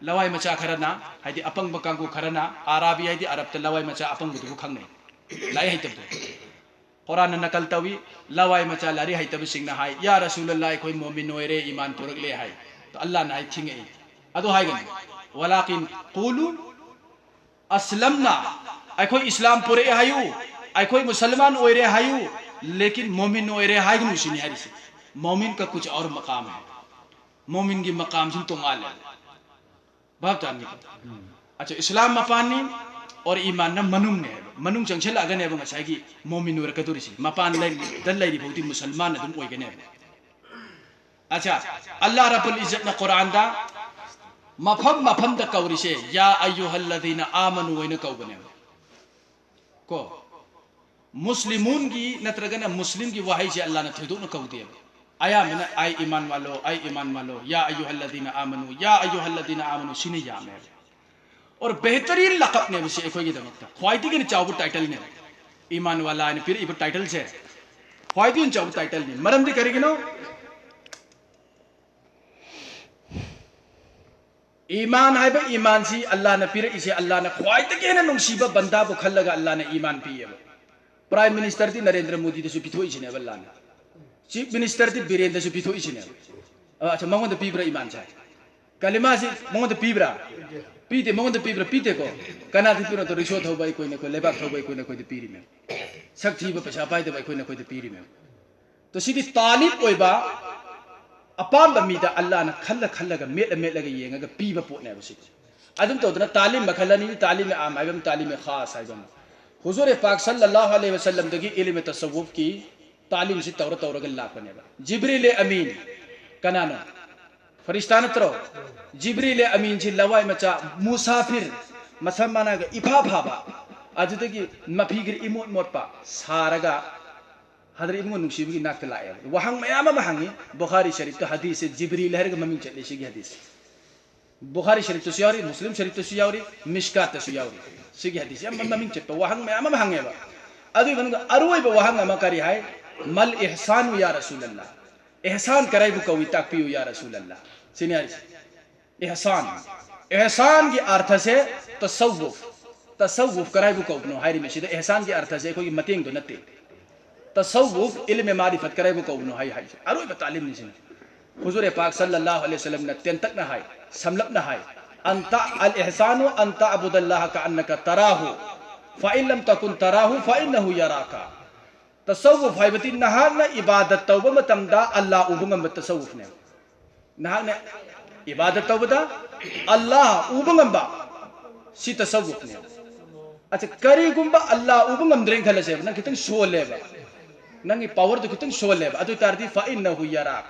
लवाई मचा खरना हाइदि अपंग बकांगु खरना आराबी हाइदि अरब त लवाई मचा अपंग बुदु खंगने लाई हाइ तब कुरान नकल तवी लवाई मचा लारी हाइ तब सिंगना हाइ या रसूलुल्लाह कोई मोमिन ओइरे ईमान पुरक ले हाइ तो अल्लाह ना हाइ थिंगे अदो हाइ गन वलाकिन कुलु अस्लमना अखोई इस्लाम पुरे हायु अखोई मुसलमान ओइरे हायु लेकिन मोमिन ओइरे हाइ गनु सिनी हारि से मोमिन का कुछ और मकाम है मोमिन की मकाम सिन तो माल है बाप जानी अच्छा इस्लाम मपानी और ईमान न मनुंग ने मनुंग चंगछल अगन है बंगा सागी मोमिन वर कदुरिसी मपान लै दल लै भौति मुसलमान अदुम ओइगने अच्छा अल्लाह रब्बुल इज्जत न कुरान दा मफम द कौरिसे या अय्युहल्लज़ीना आमनु वैन कौगने को मुस्लिमून की नत्रगन मुस्लिम की वहाई से अल्लाह ने थदु न कौदे आया मैंने आई ईमान वालो या अय्युहल्लज़ीना आमनु सिने यामे और बेहतरीन लक़ब ने विषय कोई दमकता ख्वाइदी के चावु टाइटल ने ईमान वाला ने फिर इब टाइटल से ख्वाइदी चावु टाइटल ने मरम दी करेगी नो ईमान है बे ईमान सी अल्लाह ने फिर इसे अल्लाह ने ख्वाइदी के ने नुंसीबा बंदा बु खल्लगा अल्लाह ने ईमान पिए प्राइम मिनिस्टर दी नरेंद्र मोदी दे सुपिथो इने अल्लाह ने चीफ मिनिस्टर दी बीरेंद्र सुपिथो इने अच्छा मंगों द पीब्रा ईमान छाय कलिमा से मंगों द पीब्रा पीते मंगों द पीब्रा पीते को कना दी पिरो तो रिशो थौ बाई कोई न कोई लेबाक थौ बाई कोई न कोई द पीरी में शक्ति ब पैसा पाई द बाई कोई न कोई द पीरी में तो सीधी तालिब ओइबा अपाम बमीदा अल्लाह न खल्लगा मेट येंगा पीबा पोने बसी अदुम तो दना तालीम मखलनी तालीम आम आइबम तालीम खास आइबम हुजूर पाक सल्लल्लाहु अलैहि वसल्लम दगी इल्म तसव्वुफ की तालीम से तौर गल्ला पनेबा जिब्रील अमीन कनाना फरिश्ता नत्रो जिब्रील अमीन जी लवाई मचा मुसाफिर मसमाना ग इफा फाबा अजुदगी मफीगिर इमोट मोटपा सारगा हदर इमो नुसीबगी नाक लाए वहां मयाम महंगी बुखारी शरीफ तो हदीस से जिब्रील हरग ममिंग चले सिगी हदीस बुखारी शरीफ तो सियारी मुस्लिम शरीफ तो सियारी मिशकात तो सियारी सिगी हदीस यम ममिंग चप वहां मयाम महंगे बा अदु बन अरुई बा वहां मकारी है मल इहसान या रसूलुल्लाह एहसान कराई बु कवि ताकपियो या रसूलुल्लाह सिनियारी एहसान की अर्थ से तसव्वुफ कराई बु कवनो हारी में सीधा एहसान की अर्थ से कोई मतेंग दो नते तसव्वुफ इल्म मारिफत करे को नो हाय हाय अरोय तालीम निसिन हुजूर पाक सल्लल्लाहु अलैहि वसल्लम ने तेंतक न हाय समलब न हाय अंता अल इहसानु अंता अबुदल्लाह का अन्नका तराहु फ़इन लम तकुन तराहु फ़इन्नहु यराका तसव्वुफ हाइबती नहाकना इबादत तौबा मतमदा अल्लाह उबु ngamba तसव्वुफ ने नहाकना इबादत तौबदा अल्लाह उबु ngamba सी तसव्वुफ ने अच्छा करीगुंबा अल्लाह उबु ngamdre खलसे ना कितन सोलेबा नंगी पावर तो कितन सोलेबा अदु तारदी फ़इन्नहु यराक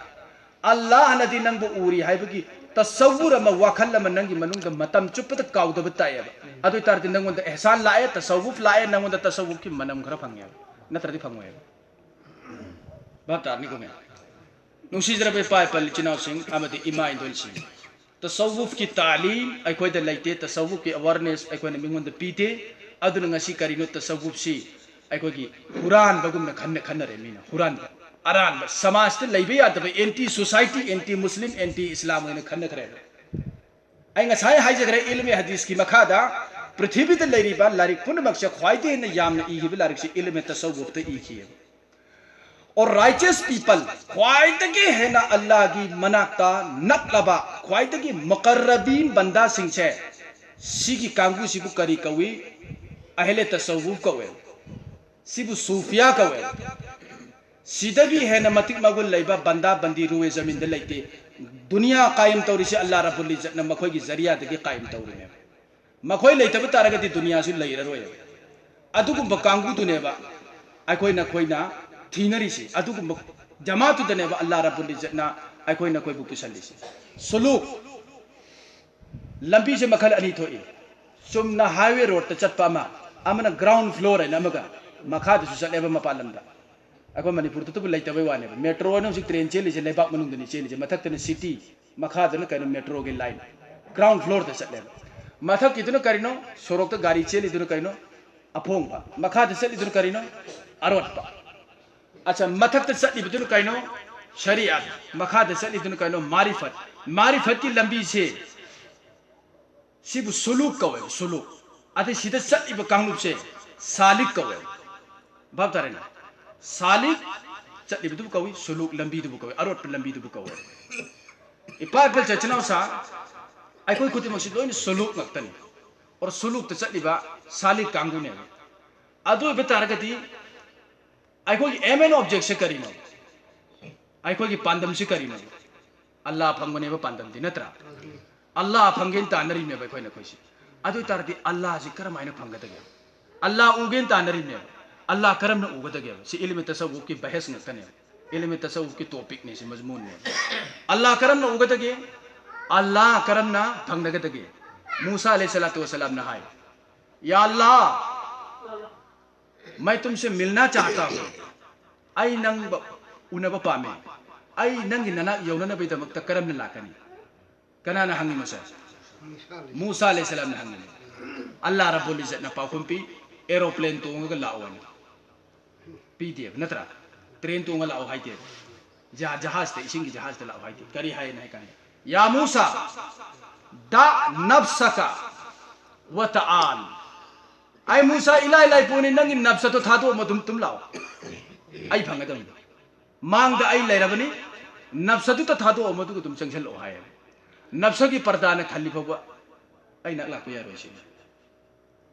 अल्लाह नदी नंगबु उरी हाइबगी तसव्वुर अमा वाखल अमा नंगी मनुंग मतम चुप्पत काउदब तायबा अदु तारदी नंगोंद एहसान लाए तसव्वुफ लाए नंगोंद तसव्वुफ की मनम खरा फंगे नत्रदी फंगोय बात तारनी को मैं नुसीजरबे पाय पल चिनाव सिंह अमदी इमा इंदोल सिंह तसव्वुफ की तालीम अखोयद लाइते तसव्वुफ की अवेयरनेस अखोयन मिंगोंद पीते अदुन ngasi करिनो तसव्वुफ सी अखोगी हुरान बगुम खन्न खन्न रे मीना हुरान अरान समाज ते लैबे यादब anti society anti Muslim anti Islam ने खन्न खरे आई ngasi हाइजगरे इल्म हदीस की मखादा पृथ्वी ते लैरिबा लारिक पुनमक से ख्वाइदे ने यामना इहिब लारिक से इल्म तसव्वुफ ते इखिए और राइचियस पीपल ख्वाइदगी है ना अल्लाह की मनाक्ता नकलबा ख्वाइदगी मुकर्रबीन बंदा सिंह से सिगी कांगू सिबु करी कवी अहले तसव्वुफ कवे सिबु सूफिया कवे सिदगी है न मतिक मगुल लैबा बंदा बंदी रुए जमीन दे लैते दुनिया कायम तौरी से अल्लाह रब्बुल इज्जत न मखोय की जरिया दे कायम तौरी ने मखोय लैतब तारगति दुनिया सु लैररोय अदुगुम बकांगु दुनेबा अखोय न खोयना थीनरीसी अदुगुम जमातु दनेबा अल्लाह रब्बुल इज्जत न अखोय न खोय बुकी सल्लीसी सुलूक लंबी से मखल अनी थोई सुमना हाईवे रोड ते चटपा मा अमना ग्राउंड फ्लोर है नमगा मखा दसु चलेबा मपालमदा अखो मणिपुर तो लैतबे वाने मेट्रो ने हुजिक ट्रेन चेलिसे लेबाक मनुंगदनी चेलिसे मथक्तने सिटी मखादन कनो मेट्रो के लाइन ग्राउंड फ्लोर ते चलेबा मथक किदुन करिनो सोरोक तो गाड़ी चेलिदुन करिनो अफोंबा मखाद चलिदुन करिनो अरोटपा अच्छा मथक ते चलिबदुन करिनो शरीयत मखाद चलिदुन करिनो मारिफत की लंबी से सिबु सुलूक कवे सुलूक अते सिदा चलिब कांगुप से सालिक कवे भाव तारेना सालिक चलिबदु कवी सुलूक लंबी दु कवे अरोट लंबी दु कवे इपा पल चचनाव सा अखोय खुति मसी लोइन सुलूक नक्तनी और सुलूक त चलिबा सालिक कांगु ने अदु बेतारगति अखोय एम एन ऑब्जेक्ट से करिनो अखोय की पांदम से करिनो अल्लाह फंगने बा पांदम दि नत्रा अल्लाह फंगेन तानरी ने बखोय न खोयसी अदु तारदि अल्लाह जी करमायन फंगदगे अल्लाह उगेन तानरी ने अल्लाह करम न उगदगे सी इल्म तसव्वुफ की बहस नक्तने इल्म तसव्वुफ की टॉपिक ने सी मजमून ने अल्लाह करम न उगदगे अल्लाह करम न फंगदगे मूसा अलैहिस्सलातु वस्सलाम ने हाय या अल्लाह मैं तुमसे मिलना चाहता हूँ आई नंग उनब पामे आई नंग नना यौनना बेदमक करम न लाकनी कना न हंगी मसा मूसा अलैहिस्सलाम ने हंगी अल्लाह रब्बुल इज्जत न पाकुंपी एरोप्लेन तोंगा लाओन पीडीएफ नत्रा ट्रेन तोंगा लाओ हाइते जहाज ते इसिंग जहाज ते लाओ हाइते करी हाय नहीं काने या मूसा दा नफ्सका व तआल आई मूसा इलाई लाई पुनी नंगी नफ्स तो थादो मदुम तुम लाओ आई फंगदम मांग दा आई लेरबनी नफ्स तो थादो मदु तुम चंगल ओ हाय नफ्स की पर्दा ने खाली फबा आई नक लाको यारो सी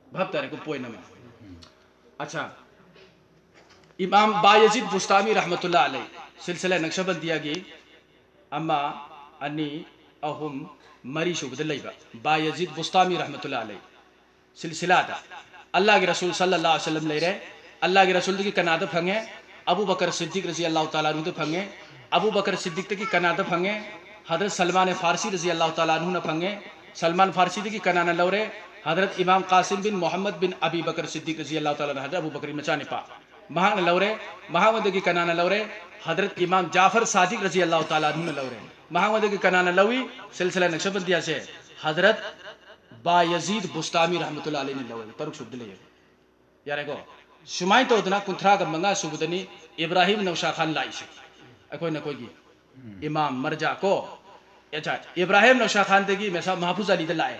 भाव तारे को पोय नमा अच्छा इमाम बायजीद बुस्तामी रहमतुल्लाह अलैह सिलसिला नक्शबंदिया की अम्मा अनि अहुम मरी शुबद लैबा बायजीद बुस्तामी रहमतुल्लाह अलैह सिलसिला दा अल्लाह के रसूल सल्लल्लाहु अलैहि वसल्लम ले अल्लाह के रसूल की कनाद फंगे अबू बकर सिद्दीक रजी अल्लाह तआला अन्हु तो फंगे अबू बकर सिद्दीक की कनाद फंगे हजरत सलमान फारसी रजी अल्लाह तआला अन्हु न फंगे सलमान फारसी की कनाना लौरे हजरत इमाम कासिम बिन मोहम्मद बिन अबी बकर सिद्दीक रजी अल्लाह तआला हजरत अबू बकर मचाने पा महान लौरे महावद की कनाना लौरे हजरत इमाम जाफर सादिक रजी अल्लाह तआला अन्हु न लौरे महावद की कनाना लवी सिलसिला नक्शबंदिया से हजरत बायजीद बुस्तामी रहमतुल्लाह अलैह ने लौरे तरुक शुद्ध ले यारे को शुमाई तो उतना कुंथरा का मंगा सुबदनी इब्राहिम नौशा खान लाई से अकोई न कोई की इमाम मरजा को अच्छा इब्राहिम नौशा खान देगी मैसा महफूज अली दे लाए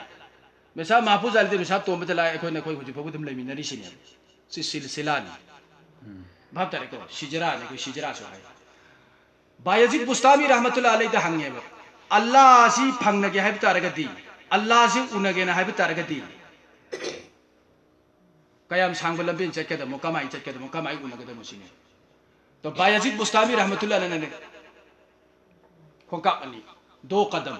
मैसा महफूज अली दे मैसा तो मत लाए अकोई न कोई हुजु फगु तुम लेमी नरी सिने सिलसिला ने भाव तारे को शिजरा ने कोई शिजरा सो है बायजीद बुस्तामी रहमतुल्लाह अलैह दा हंगे अल्लाह सी फंगने के है तारगती अल्लाह से उनगे ना है तारगती kayam sangbal lambin chakkedamo kamai chakkedamo kamai unagadamo sini to Bayazid Bustami rahmatullah alayhi khongkap ani do qadam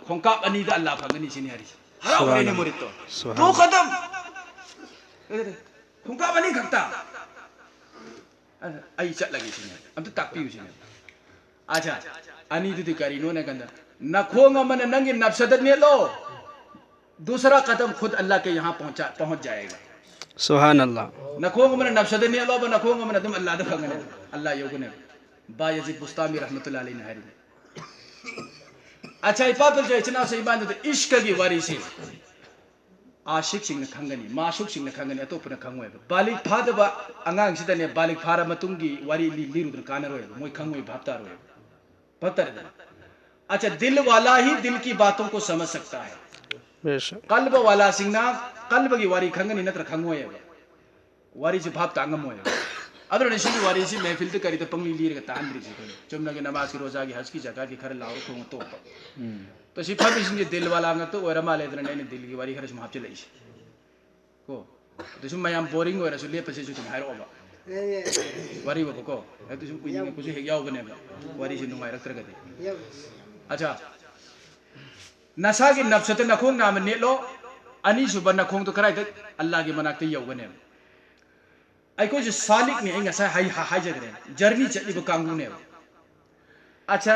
khongkap ani da Allah phangani sini hari haraw ne morito do qadam khongkap ani khakta ai chat lagi sini amta takpiu sini acha ani du kari no na ganda nakhong amana nangi nafsadat ne lo दूसरा कदम खुद अल्लाह के यहाँ पहुँच जाएगा सुभान अल्लाह नखोंग मन नफ्सद ने अल्लाह नखोंग मन तुम अल्लाह दे फंगने अल्लाह योगने बायजीद बुस्तामी रहमतुल्लाह अलैहि नहरी अच्छा इपातल जो इतना से ईमान तो इश्क की वारी से आशिक सिंह ने खंगनी माशुक सिंह ने खंगनी अतोप ने खंगवे बालिक फादबा अंगांग सिदने बालिक फारा मतुंगी वारी लीरुद्र कानरोय मोय खंगवे भापता रोय पत्तर अच्छा दिल वाला ही दिल की बातों को समझ सकता है कल्ब वाला सिंगना कल्ब की वारी खंगनी नत्र खंगोय वारी से भाप तांगमोय अदर ने सिंग वारी से महफिल ते करी तो पंगली लीर का तांद्री से चुमना के नमाज की रोजा की हज की जगह की खर लाओ खोंग तो सिफा भी सिंग दिल वाला अंग तो ओरा माले इधर ने दिल की वारी खर से माप चले को तो सुम मयाम बोरिंग ओरा सुले पसे जो तुम हारो बा वारी वो को तो सुम कुछ कुछ है याव बने वारी से नुमाय रख रखते अच्छा नशा की नफ्सत नखोंग नाम नेलो अनि सुब नखोंग तो कराई अल्लाह के मनाकते यौगने अको जो सालिक ने ngasa हाई जगरे जर्नी चलिब कांगू ने अच्छा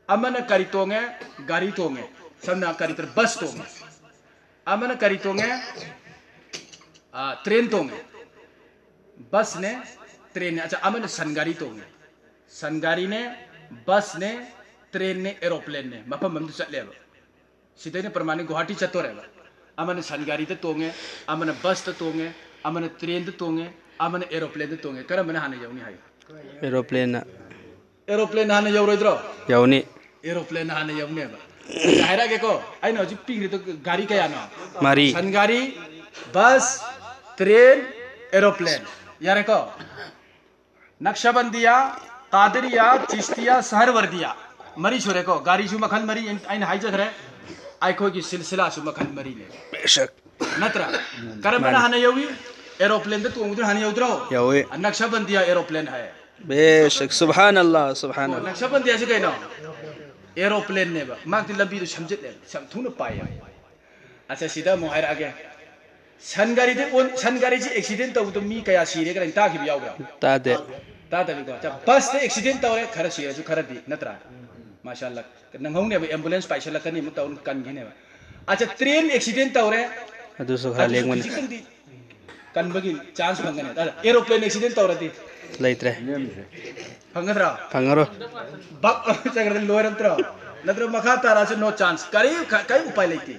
अमन करी तोंगे गाड़ी तोंगे समना करी तर बस तोंगे अमन करी तोंगे ट्रेन तोंगे बस ने ट्रेन ने अच्छा अमन सनगाड़ी तोंगे सनगाड़ी ने बस ने ट्रेन ने एरोप्लेन ने मफम मम चलेबा सिदने प्रमाणिक गुवाहाटी चतोरेबा अमन सनगाड़ी ते तोंगे अमन बस ते तोंगे अमन ट्रेन ते तोंगे अमन एरोप्लेन ते तोंगे करम हाने यौनी हाय एरोप्लेन हाने यौरोइद्रो यौनी एरोप्लेन हाने यौनेबा हायरा के को आइनो जि पिग्रि तो गाड़ी कया न मारी सनगाड़ी बस ट्रेन एरोप्लेन यारे को नक्शबंदिया कादरिया चिश्तिया सहरवर्दिया मरी छुरे को गाड़ी सु मखल मरी आइन हाई जगरे आइखो की सिलसिला सु मखल मरी ले बेशक नत्रा करमना हाने यौवी एरोप्लेन ते तुम उधर हाने यौद्रो यौवे नक्शबंदिया एरोप्लेन है बेशक सुभान अल्लाह सुभान अल्लाह नक्शबंदिया से कहिनो एरोप्लेन ने बा मागति लंबी तो समझत ले सम थुन पाए अच्छा सीधा मोहर आगे सनगाड़ी से एक्सीडेंट तो मी कया सीरे करन ताखि यावरा तादे तादे को अच्छा बस ते एक्सीडेंट तौरे खरा सीरे सु खरा दी नत्रा माशाल्लाह नंगौने एम्बुलेंस पाइसल लकनी मु तौन कन घिने अच्छा ट्रेन एक्सीडेंट तौरे अदु सु खा लेंगमन कन बगी चांस फंगने एरोप्लेन एक्सीडेंट तौरती लैत्रे फंगद्रा फंगरो बक चगरदन लोरंत्र नत्र मखा तारा से नो चांस कई उपाय लेती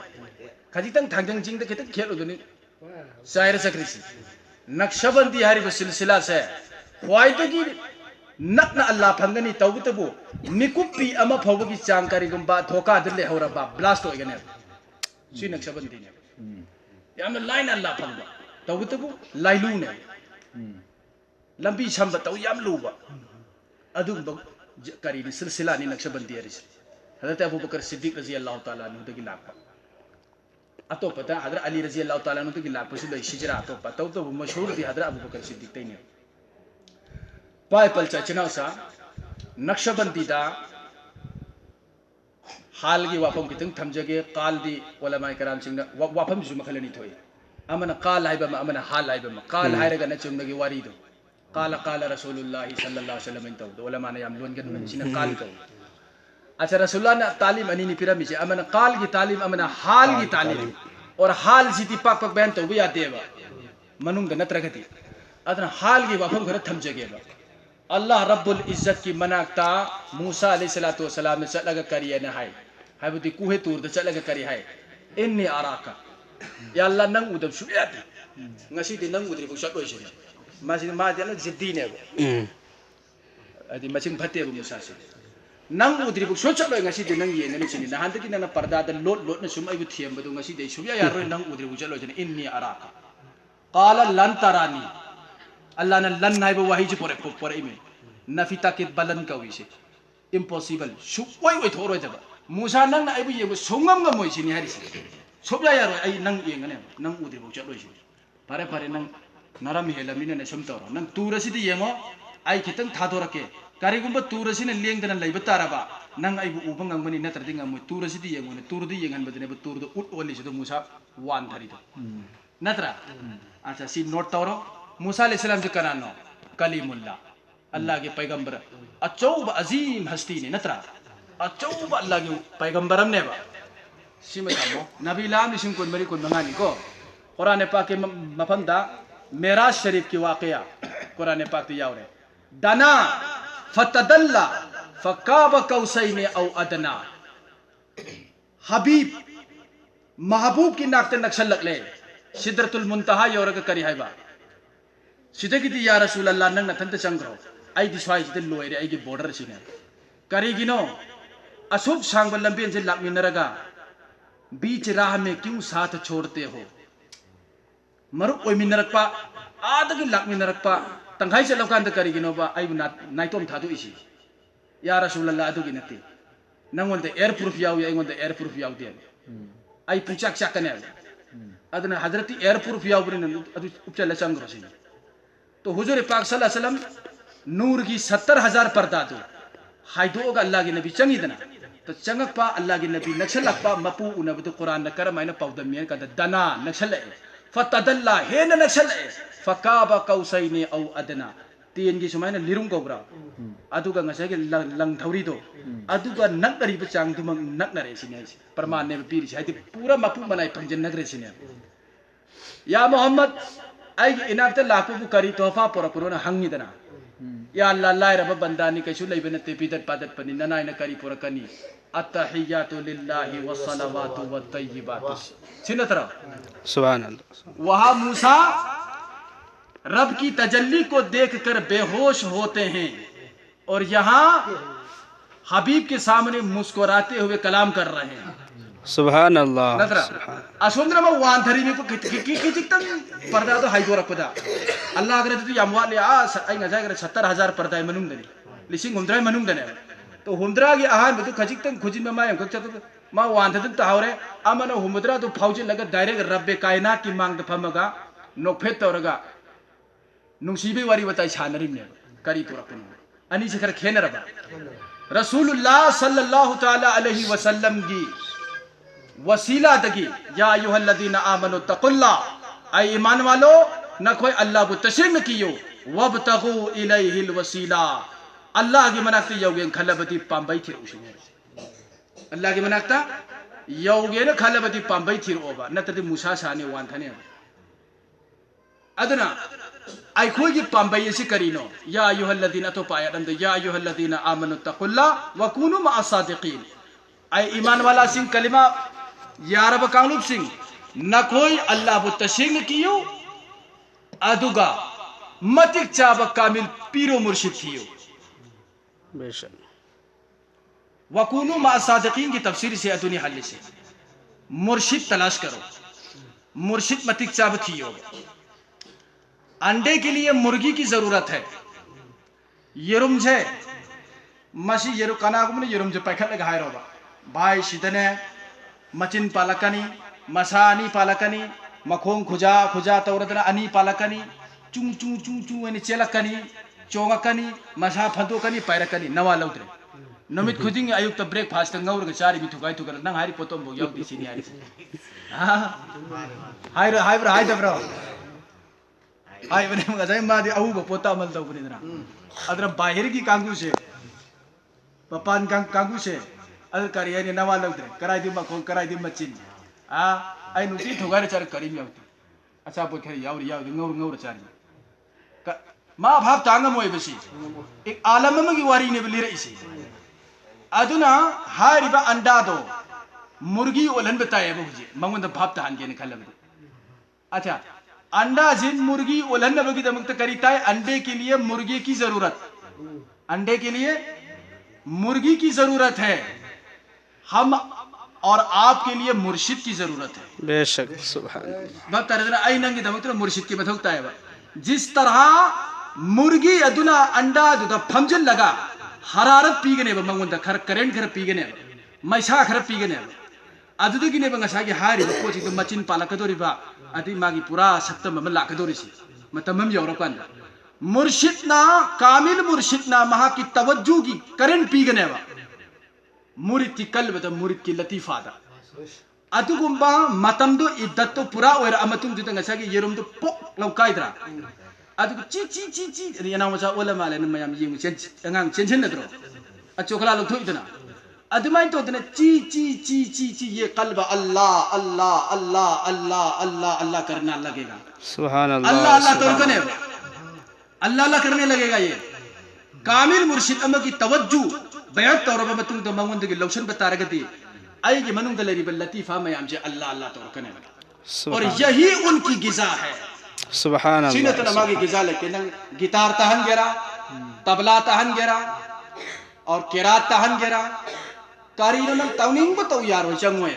खजितंग थांगजंग जिंग खित खेल उदनी शायर सक्रिसी नक्शबंदी हारी को सिलसिला से ख्वाइदगी नकना अल्लाह फंगनी तौबतबु मिकुपी अमा फौबगी चांकारी गुंबा धोका दिले होरबा ब्लास्ट होगने सी नक्शबंदी ने याम लाइन अल्लाह फंगबा तौबतबु लाइलू ने लंबी संब तौ याम लुबा अदुम करी सिलसिला नि नक्शबंदी हरिस हजरत अबू बकर सिद्दीक रजी अल्लाह ताला नु दगी लाका अतोपता हजरत अली रजी अल्लाह ताला नु दगी लाका सुलै शिजरा अतोपा तौ तो मशहूर थी हजरत अबू बकर सिद्दीक तैने पाय पलचा चनावसा नक्शबंदी दा हाल की वाफम कितंग थमजगे काल दी उलमा कराम सिंह वाफम जु मखलनी थोई अमन काल हाइबा अमन हाल हाइबा काल हायरगा न चुमनगी वारी दो काल रसूलुल्लाह सल्लल्लाहु अलैहि वसल्लम तो उलमा ने याम लोन गन सिना काल को अच्छा रसूलुल्लाह ने तालीम अनि नि पिरामि से अमन काल की तालीम अमन हाल की तालीम और हाल सिटी पाक पाक बयान तो बिया देवा मनुंग द नत्रगति अदन हाल की वाफम घर थमजगेबा अल्लाह रब्बुल इज्जत की मनाकता मूसा अलैहिस्सलातु वस्सलाम ने चलगा करिए न हाय हायबुदी कुहे तूर द चलगा करी हाय इन्नी आराका या अल्लाह नंग उदब सुयाती ngasi di nang udri busat oi sini masih ma dia jiddi ne adi macing phatte bu musa se nang udri busat chalo ngasi di nang ye ne sini na han ti na parda da lot na sumai bu thiam bu ngasi dei sumya yar nang udri busat lo sini inni araka qala lan tarani allah na lan nai bu wahi ji pore ime nafita kit balan ka wi se impossible su oi thoro jaba musa nang na ai bu ye bu sungam ngam moi sini hari se सोब्या यारो आई नंग येंगने नंग उद्री बो चलो इसी पारे पारे नंग नरम हेलमिने ने सम तोरो नंग तुरसी दी येंगो आई खितंग थादोरके कारिगुंबा तुरसी ने लेंगदना लैब ताराबा नंग आई बु उबंग ngमनि नत्रदि ngम तुरसी दी येंगो ने तुरदि येंगन बदने ब तुरदो उट ओली सिदो मुसा वान धरिदो नत्रा अच्छा सी नोट तोरो मूसा अलैहिस्सलाम से करानो कलीमुल्लाह अल्लाह के पैगंबर अचौब अजीम हस्ती ने नत्रा अचौब अल्लाह के पैगंबरम ने बा सिमा थामो नबी लाम लिसिंग कुन मरी कुन मंगानी को कुरान पाक के मफंदा मेराज शरीफ की वाकया कुरान पाक ते यावरे दना फतदल्ला फकाब कौसैन औ अदना हबीब महबूब की नाकते नक्शल लगले सिदरतुल मुंतहा योरग करी हाइबा सिदगिदी या रसूल अल्लाह नंग नथंत चंग्रो आई दिसवाई सिद लोयरे आई की बॉर्डर सिने करीगिनो अशुभ सांग लंबेन से लाकमिनरगा बीच राह में क्यों साथ छोड़ते हो मरुक ओइमिनरकपा आदगी लाकमिनरकपा तंगाई से लौकान त करीगिनो बा आई नाइतोम थादो इसी या रसूल अल्लाह अदुगी नते नंगोन ते एयर प्रूफ याउ या इंगोन ते एयर प्रूफ याउ दे आई पुचाक चाकने अदना हजरती एयर प्रूफ याउ बरिन अदु उपचल चंग्रो सिने तो हुजूर पाक सल्लल्लाहु अलैहि वसल्लम नूर की 70,000 पर्दा दो हाइदोगा अल्लाह के नबी चंगीदना तो चंगकपा अल्लाह के नबी नक्सलकपा मपू उनबदु कुरान न करमाइना पौदमियन का दना नक्सले फतदल्ला हे न नक्सले फकाबा कौसैन औ अदना तीन की सुमाइना लिरुम कोब्रा अदुगा ngase के लंग थौरी दो अदुगा नकरी बचांग दुम नकनरे सिने प्रमाण ने पीरि हाइदि पूरा मपू बनाई पंजन नगरे सिने या मोहम्मद आई इनाकते लापु करी तोहफा पोरकुरोना हंगिदना या अल्लाह लाइरब बंदानी कैसु लैबे नते पिदत पादत पनी ननाइना करी पोरकनी अत्तहियातु लिल्लाहि वस्सलावातु वत्तय्यिबातु सिनतरा सुभान अल्लाह वहां मूसा रब की तजल्ली को देखकर बेहोश होते हैं और यहाँ हबीब के सामने मुस्कुराते हुए कलाम कर रहे हैं सुभान अल्लाह नतरा असुंदर में वान धरी में को किचितम पर्दा तो हाइदो रखदा अल्लाह अगर तो यामवाले आ आई नजा अगर 70,000 पर्दा मनुंग दनी लिसिंग हुंद्रा मनुंग दने तो हुंद्रा के आहान बतु खजितम खुजिन में मायम कच्चा तो मा वान धदन तावरे अमनो हुंद्रा तो फाउजे लगा डायरेक्ट रब्बे कायनात की मांग फमगा नोफेत तौरगा नुंसीबे वारी बताई छानरिने करी पुरपन अनि से कर खेनरबा रसूलुल्लाह सल्लल्लाहु तआला अलैहि वसल्लम की वसीला दगी या अय्युहल्लज़ीना आमनु तकुल्ला ऐ ईमान वालो न कोई अल्लाह को तशरीम कियो वबतगु इलैहिल वसीला अल्लाह की मनाकती यौगेन खलबती पांबई थिर उशिने अल्लाह की मनाकता यौगेन खलबती पांबई थिर ओबा नतदि मूसा साने वांथने अदना आई की पांबई से करीनो या अय्युहल्लज़ीना तो पाया दंद या अय्युहल्लज़ीना आमनु तकुल्ला व कुनु मअस-सादिकीन ऐ ईमान वाला सिंह कलिमा यारब कांगलुप सिंह न कोई अल्लाह बु तशरीम कियो अदुगा मतिक चाब कामिल पीरो मुर्शिद थियो बेशक वकुनु मअस-सादिकीन की तफसीर से अदुनी हल से मुर्शिद तलाश करो मुर्शिद मतिक चाब थियो अंडे के लिए मुर्गी की जरूरत है यरुम छे मसी यरु कनागुम ने यरुम जे पैखत लगा हाय रोबा भाई सिदने मचिन पालकनी मसानी पालकनी मखों खुजा खुजा तौरदना अनि पालकनी चू चू चू चू अनि चेलकनी चोंगकनी मसा फदोकनी पैरकनी नवा लौद्रे नमित खुदिंग अयुक्त breakfast ngawr ga chari bitu gai tu gar nang hari potom bo yaw di sini hari hai bro ai bane mga jai ma di ahu ba pota mal daw bune dana adra bahir ki kangu se papan kangu se other करिए ने नवा लौद्रे कराई दी मखों कराई दी मचिन आई नुती थोगारे चार करीम यावती अच्छा बोल खरी याव ngawr चारी मा भाव तांगा मोय बसी एक आलम में की वारी ने बली रही अदुना हारिबा अंडा दो मुर्गी ओलन बताए बहुजे मंगन भाव तान के ने खलब अच्छा अंडा जिन मुर्गी ओलन बगी दमक करीता है अंडे के लिए मुर्गी की जरूरत अंडे के लिए मुर्गी की जरूरत है हम और आपके लिए मुर्शिद की जरूरत है बेशक सुभान बात तरह आई नंगी दमक मुर्शिद की मथौता है जिस तरह मुर्गी अदुना अंडा दुदा फमजन लगा हरारत पीगने मंगोंदा खर करेंट खर पीगने मैसा खर पीगने अदुदगिने बंगासागी हारि पोची तो मचिन पालकदोरिबा अदि मागी पूरा सप्तम अम लाकदोरिसी मतमम यौरकांदा मुर्शिदना कामिल मुर्शिदना महा की तवज्जु की करंट पीगनेवा मुरिद की कल्ब मुरिद की लतीफादा अदुगुंबा मतमदो इद्दतो पूरा ओर अमतुंग जुदा ngसागी येरुमदो पोक लौकाइद्रा अदुगु ची ची ची ची रियाना मसा ओला माले नमयाम यिंग चेन अंगांग चेनचेन नद्रो अचोकला लौथोइदना अदुमाइन तोदने ची ची ची ची ची ये कल्ब अल्लाह अल्लाह अल्लाह अल्लाह अल्लाह अल्लाह करना लगेगा सुभान अल्लाह अल्लाह अल्लाह तो कने अल्लाह अल्लाह करने लगेगा ये कामिल मुर्शिद अम की तवज्जु बयात तौरबा मतुंग तो मंगुंद की लौशन बतारगती आई की मनुंग दलरीब लतीफा मयाम जे अल्लाह अल्लाह तो कने और यही उनकी गिजा है सुभान अल्लाह सीनत नमागी गिजा लेके नंग गिटार तहन गेरा तबला तहन गेरा और किरात तहन गेरा कारीनो नंग तवनिंग बतो यारो चंगोय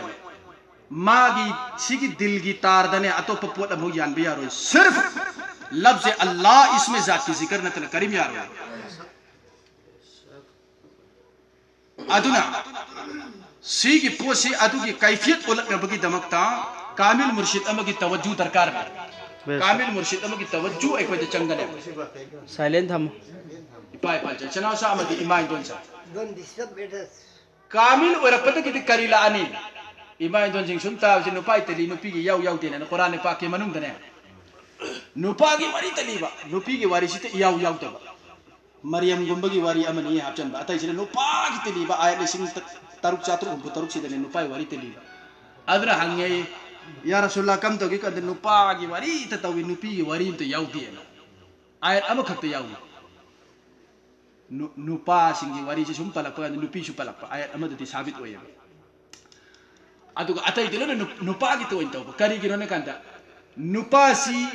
मागी सिगी दिल की तार दने अतोप पोट अमु यान भी यारो सिर्फ लफ्ज़ अल्लाह इसमें जात की जिक्र नतन करीम यारो अदुना सिगी पोसी अदु की कैफियत उलट नबगी दमकता कामिल मुर्शिद अम की तवज्जु दरकार है कामिल मुर्शिद अम की तवज्जु एक वजह चंगने साइलेंट हम पाए पाए चनाव सा अमदी इमाम दोन सा कामिल ओरपत की करीला अनि इमाम दोन जिंग सुनता जिन नुपाई तली नुपी की याव याव तेने कुरान पाक के मनुंग दने नुपा की वारी तलीबा नुपी की वारी सिते याव याव तब मरियम गुंबगी वारी अमनी हाचन बा अतै सिने नुपा की तलीबा आय लिसिंग तरुक चातुर उब तरुक सिदने नुपाई वारी तलीबा अदरा हंगे या रसूलुल्लाह कम तो की कद नुपा की वारी त तवी नुपी की वारी त याव दिए आय अम खत याव नुपा सिंगी वारी से सुम पलक नुपी सु पलक आय अमदति साबित ओय अदुग अतै दिलो नुपा की तो इंतो करी गिरो ने कांदा नुपा सी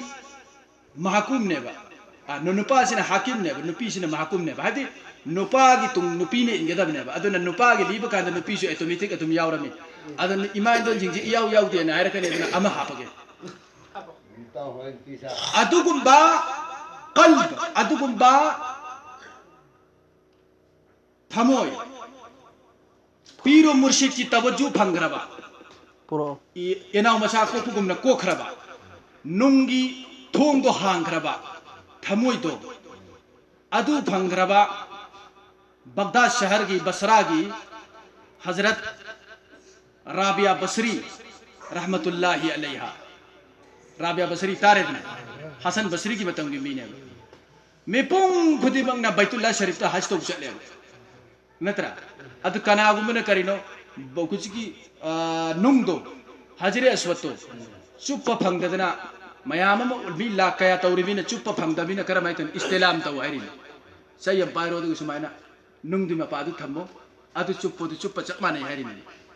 महकुम नेबा नुपा सिना हाकिम नेबा नुपी सिना महकुम नेबा हादि नुपा की तुम नुपी ने इंगदब नेबा अदुना नुपा की लीब कांदा नुपी सु ऑटोमेटिक अदुम यावरमी अदन इमान दोन जिंग याव याव दे ना हायर कने अदुना अमा हापगे अदुगुंबा कल्ब अदुगुंबा थमोय पीरो मुर्शिद की तवज्जु फंगरबा पुरो एनाव मसा कोकुगुमना कोखरबा नुंगी थोंग दो हांगरबा थमोय दो अदु फंगरबा बगदाद शहर की बसरा की हजरत राबिया बसरी रहमतुल्लाहि अलैहा राबिया बसरी तारेद में हसन बसरी की मतंगी मीने में पुंग खुदी बंगना बैतुल्लाह शरीफ ता हज तो चले नत्रा अदु कनागुमने करिनो कुछ की नुंग दो हजरे अस्वतो चुप फंगदना मयाम भी लाख कया तौरिबिन चुप फंगदबिन करमाइतन इस्तेलाम तौ हैरि सय बायरो दु सुमाइना नुंगदि मपादु थम्मो अदु चुप चप माने हैरि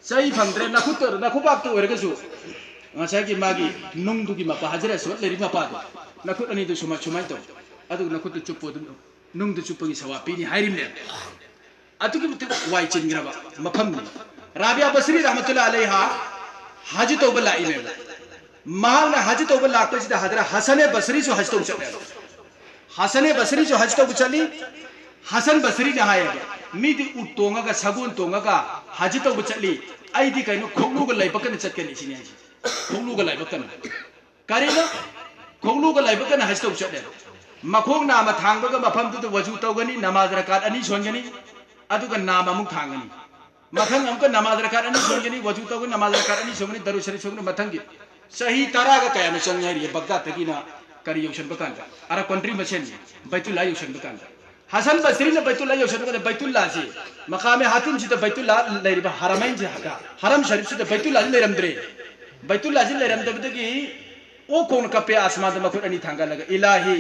सही फंगद्रे नखुत नखुबाक तो ओरगसु ngसागी मागी नुंगदु की मपा हजरे अस्वत लेरि मपादु नखुत अनि दु सुमाइ तो अदु नखुत चुप नुंगदु चुपगी सवापीनि हैरिने अतुकी वाई चिंग्रबा मफमनी राबिया बसरी रहमतुल्लाह अलैहा हज तौबा लाइने माल हज तौबा लाको सिदा हजरा हसन बसरी जो हज तो चले हसन बसरी जो हज तो चली हसन बसरी ने हाय मीदी उतोंगा का सगुन तोंगा का हज तो चली आईदी कइनो खोगलु ग लाइबकन चटकनी सिने हाजी खोगलु ग लाइबकन करेना खोगलु ग लाइबकन हज तो चले मखोग नाम थांगबग मफम तु वजू तौगनी नमाज रकात अनि सोंगनी अदुगा नाम अमुक थांगनी मथंग अमुक नमाज रकात अनि सोंगनी वजू तौगनी नमाज रकात अनि सोंगनी दरु शरीफ सोंगनी मथंगी सही तरह का कया में चंग है बगदाद तक ना करी योशन बकान अरा कंट्री मछन बैतुल्लाह योशन बकान हसन बसरी ने बैतुल्लाह योशन बकान बैतुल्लाह से मकाम हातिम से बैतुल्लाह लेरिबा हरमैन से हका हरम शरीफ से बैतुल्लाह लेरमद्रे बैतुल्लाह से लेरमदबदगी ओ कोन कपे आसमान मखुर अनि थांगा लगा इलाही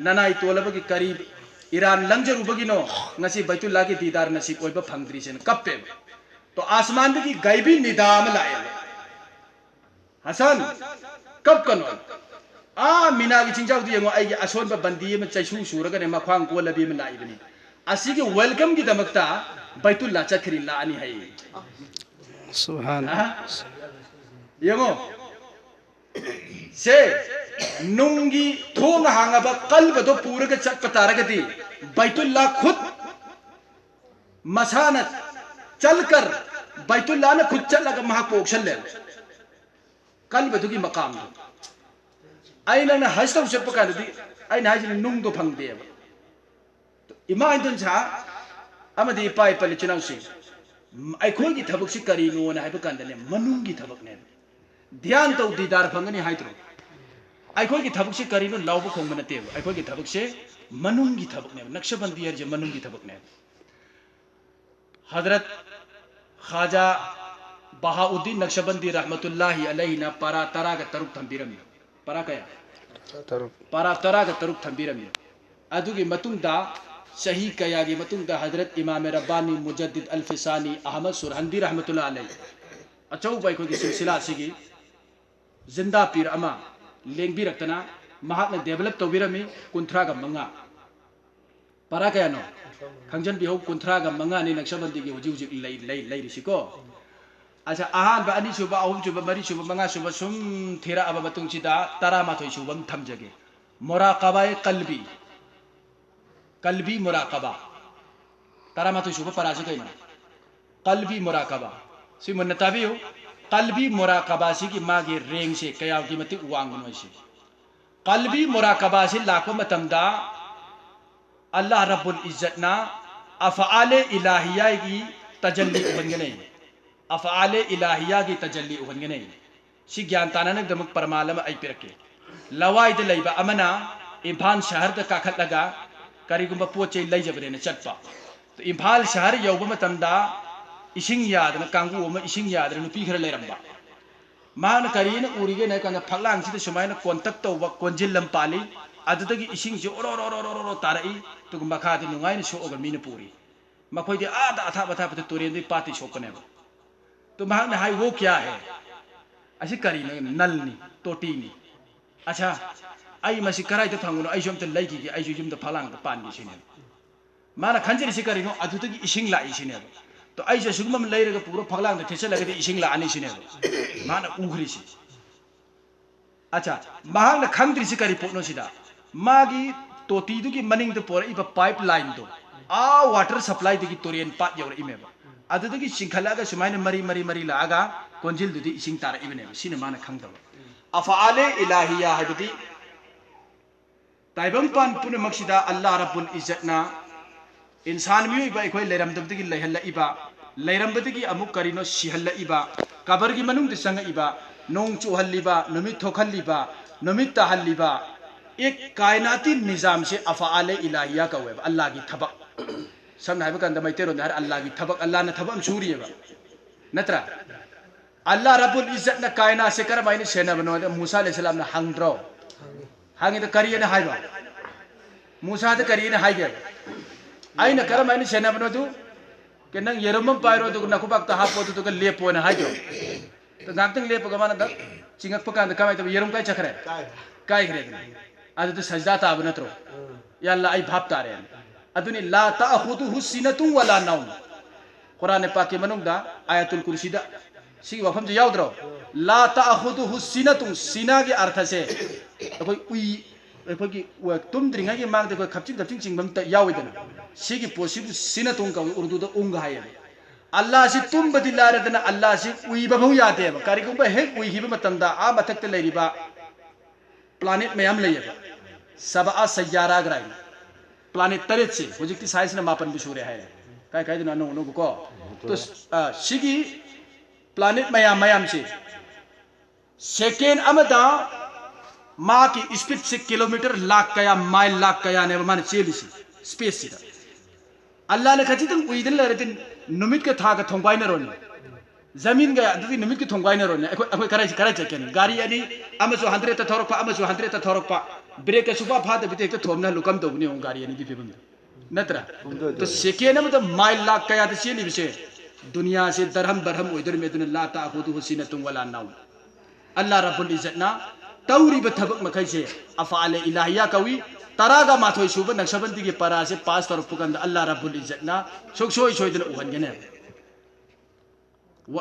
ननाई तोलबगी करीब ईरान लंजरुबगी नो ngasi बैतुल्लाह की दीदार नसीब ओइबा फंगद्री से कपे तो आसमान की गैबी निदाम लाए हसन कब कनो मीना की चिंजाव दियो आई असोन बंदी में चैसु सुरगने मख्वांग को लबी में लाइबनी असी के वेलकम की दमकता बैतुल्लाह चखरी लानी है सुभान यंगो से नुंगी थोंग हांगबा कल्ब दो पूरे के चक तारगती बैतुल्लाह खुद मसानत चलकर बैतुल्ला ने खुद चल लगा महा पोक्शन ले कल बतुकी मकाम दो आई ना हज तब चप्पा कर दी आई ना हज नुंग दो फंग दे तो इमा इंदन सा अमदी पाई पल चुनाव से आई खोई की थबक से करी नो ना है बकंदने मनुंग की थबक ने ध्यान तो दीदार फंगनी हाई तो आई खोई की थबक से करी नो लाव खोंग बनते आई खोई की थबक से मनुंग की थबक ने नक्शबंदी है जो मनुंग की थबक ने हजरत ख्वाजा बहाउद्दीन नक्शबंदी रहमतुल्लाहि अलैहि ना पारा तरा का तरुक थंबीरमी पारा कया पारा तरा का तरुक थंबीरमी अदुगी मतुंगदा सही कया गी मतुंगदा हजरत इमाम रब्बानी मुजद्दिद अल्फिसानी अहमद सुरहंदी रहमतुल्लाह अलैहि अचौ बाई को सिलसिला सिगी जिंदा पीर अमा लेंबी रखतना महात्मा डेवलप तौबीरमी कुंथ्रा का मंगा पारा कया नो खंजन बिहो कुंथ्रा का मंगा ने नक्शबंदी की हुजी हुजी लई रिसिको अच्छा अहान बा अनी सुबा अहुम सुबा मरी सुबा मंगा सुबा सुम थेरा अब मतुंग चिदा तरा माथोई सुबम थमजगे मुराक़बा कल्बी कल्बी मुराक़बा तरा माथोई सुबा परासे कई कल्बी मुराक़बा सी मुन्नताबी हो कल्बी मुराक़बा सी की मागे रेंग से कया की मति वांगनो से कल्बी मुराक़बा से लाखों मतमदा अल्लाह रब्बुल इज्जत ना अफ़आले इलाहिया की तजल्ली उबनगने अफ़आले इलाहिया की तजल्ली उबनगने सी ज्ञान ताना ने दमुक परमालम आई पिरके लवाई दे लैबा अमना इम्फाल शहर द काखत लगा करीगुंबा पोचे लैजबने ने चटपा तो इम्फाल शहर यौब मतमदा इसिंग यादना कांगू अमा इसिंग यादना नुपी खर लेरंबा मान करीन उरिगे ने कन फगलांग सिद सुमाइना कॉन्टैक्ट तौबा कोंजिल लंपाली अदुदगी इसिंग जे ओरो तारई तो मखादि नुंगाइन सोगा मीन पूरी मखोइदि आदा अथा बथा पते तुरेंदि पाती सोकने तो महान ने हाई वो क्या है ऐसे करी नलनी तोटीनी अच्छा आई मसी कराई तो थंगुनो आई जोम ते लैगी की आई जुम ते फलांग ते पानी सिने माना खंजरी से करीनो अदुदगी इसिंग लाई सिने तो आई जे सुगमम लैरगा पूरा फगलांग ते थेसे लगदि इसिंग ला आनी सिने माना उघरी सी अच्छा महान ने खंद्री से करी पोनो सिदा मागी तोती दुगी मनिंग ते पोर इबा पाइपलाइन दो आ वाटर सप्लाई दुगी तोरियन पाट यौर इमेबा अदुदगी सिंखलागा सुमाइना मरी लागा कोंजिल दुदी इसिंग तारा इबने सिने माना खंगदब अफ़आले इलाहिया हबदी ताइबम पान पुने मक्सिदा अल्लाह रब्बुल इज्जतना इंसान मियो इबा इखोय लेरमदबदगी लैहल्ला इबा लैरमबदगी अमुक करिनो सिहल्ला इबा कबरगी मनुंग दे संग इबा नोंग चुहल्लिबा नुमित थोखल्लिबा नुमित तहल्लिबा एक कायनाती निजाम से अफ़आले इलाहिया का वेब अल्लाह की थबक समझ है बकंद मैतेरो हर अल्लाह की थबक अल्लाह ने थबक सूरियबा नत्रा अल्लाह रब्बुल इज्जत न कायना से कर माइने सेना बनो मूसा अलैहिस्सलाम ने हंगद्रो हांगे तो करिए ने हाइबा मूसा तो करिए ने हाइगे आई न कर माइने सेना बनो तू के नंग यरम पाइरो तो नकुबाक ता हापो तो लेपो ने हाइजो तो गांतंग लेपो गमाना द चिंगक पकान कमाई तो यरम काय चखरे काय करे अदु तो सजदा ताब नत्रो या अल्लाह आई भाप तारे अदुनि ला ताखुदुहु सिनतु वला नौम कुरान पाक के मनुंगदा आयतुल कुर्सी दा सी वफम जे याउद्रो ला ताखुदुहु सिनतु सिना के अर्थ से कोई उई कोई की तुम द्रिंगा के मांग दे कोई खपचिंग चिंगबम त याउइदना सी की पोसिबु सिनतु का उर्दू दा उंग हाय अल्लाह से तुम बदिलारदना अल्लाह से उई बभौ याते कारिगुंबा हे उई हिबा मतंदा आ मथक ते लेरिबा planet ma'am लेयबा सबआ Saiyaara ग्राई planet Taret से हुजिकती साइंस ने मापन बिसूरे है काय काय दिना नो को तो सिगी प्लानेट मैम से सेकेंड अमदा मा की स्पीड से किलोमीटर लाख कया माइल लाख कया ने मान चेलिसी स्पेस से अल्लाह ने खचितन उइदन लरतिन नुमित के था का थोंबाइन रोन जमीन गया दुदी नुमित के थोंबाइन रोन अखोय कराई चकेन गाड़ी अनि अमसु 100 त थोरक पा अमसु 100 त थोरक पा ब्रेक के सुबह फाद बिते तो थोमना लुकम तो बनी गाड़ी अनि दिफे बंद नत्रा तो सेकेंड में तो माइल लाख कया त चेली बिसे दुनिया से दरहम बरहम उइदर में दुन ला ताखुदु सिनतुम वला नौम अल्लाह रब्बुल इज्जत ना तौरी बथबक मखै से अफ़आले इलाहिया कवी तरागा माथोय सुब नक्शबंदी के परा से पास तर पुकंद अल्लाह रब्बुल इज्जत ना सोई सोइदन उहनगने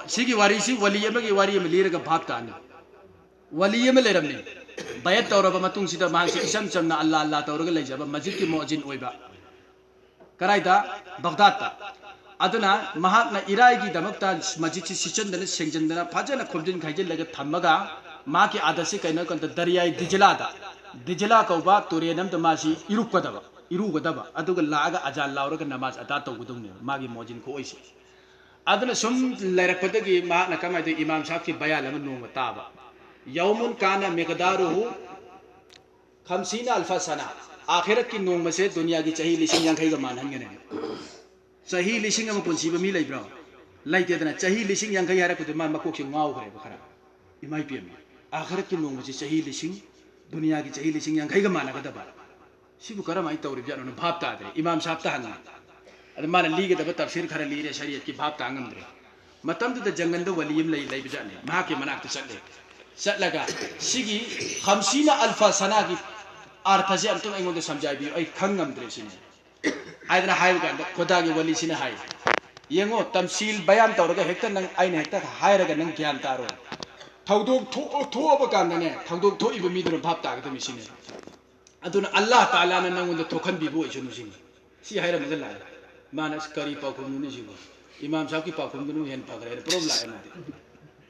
सिगी वारी सी वली अमगी वारी में लीरगा भाग तानी वली में लेरमने bayat tawraba matung sida mahang si isam chamna Allah Allah tawraga leijaba masjid ki muazzin oiba karaida Baghdad ta अदुना महात्मा इराई की दमकता मस्जिद से सिचंदन सेंजंदना फजन खोबजिन खाइजन लगे थम्मगा मा की आदत से कइनो कंत दरियाई दिजला कौबा तुरेनम त मासी इरुगदबा अदुगा लागा अजान लाउरगा नमाज अदा तौगुदुंने मागी मोजिन को ओइसी अदुना सुम लैरकपदगी महात्मा कमाइदे इमाम साहब की बयान अम नोंग ताबा यौमुन काना मिकदारुहु 50 अल्फा सना आखिरत की नोंग से दुनिया की चाही लिसिंग यांखैगा मानहनगने चाही लिसिंग अम पुंसीबा मी लैब्रा लैतेदना चाही लिसिंग यांखै हारकुदे मा मकोकसे गावखरे खरा इमाई पियम आखिरत की नोंग से चाही लिसिंग दुनिया की चाही लिसिंग यांखैगा मानगदबा सिबु करमाई तौरि जानो भाव तादरे इमाम साहब ता हंगा अद माना लीगदबा तफसीर खरा लीरे शरीयत की भाव तांगमद्रे मतमदुदा जंगल द वलीम लैबजाने मा के मनाक चले चलगा सिगी 50 अल्फा सना की अर्थ से अमतुम ऐंगोंद समझाइबी ऐ खंगमद्रे सिने आइदना हाइबगान खोदा की वली सिने हाइ येंगो तमसील बयान तौरगा हेक्ता नंग आइने हेक्ता हाइरगा नंग ज्ञान तारो थौदोक थोअब कांदने थौदोक थोइबो मीदुन भाव तागदमी सिने अदुन अल्लाह ताला ने नंगोंद थोखन बिबो इसुनु सिने सी हाइरा मदन ला मानस करी पाखुनु सिगो इमाम साहब की पाखुनु हेन पगरे प्रॉब्लम है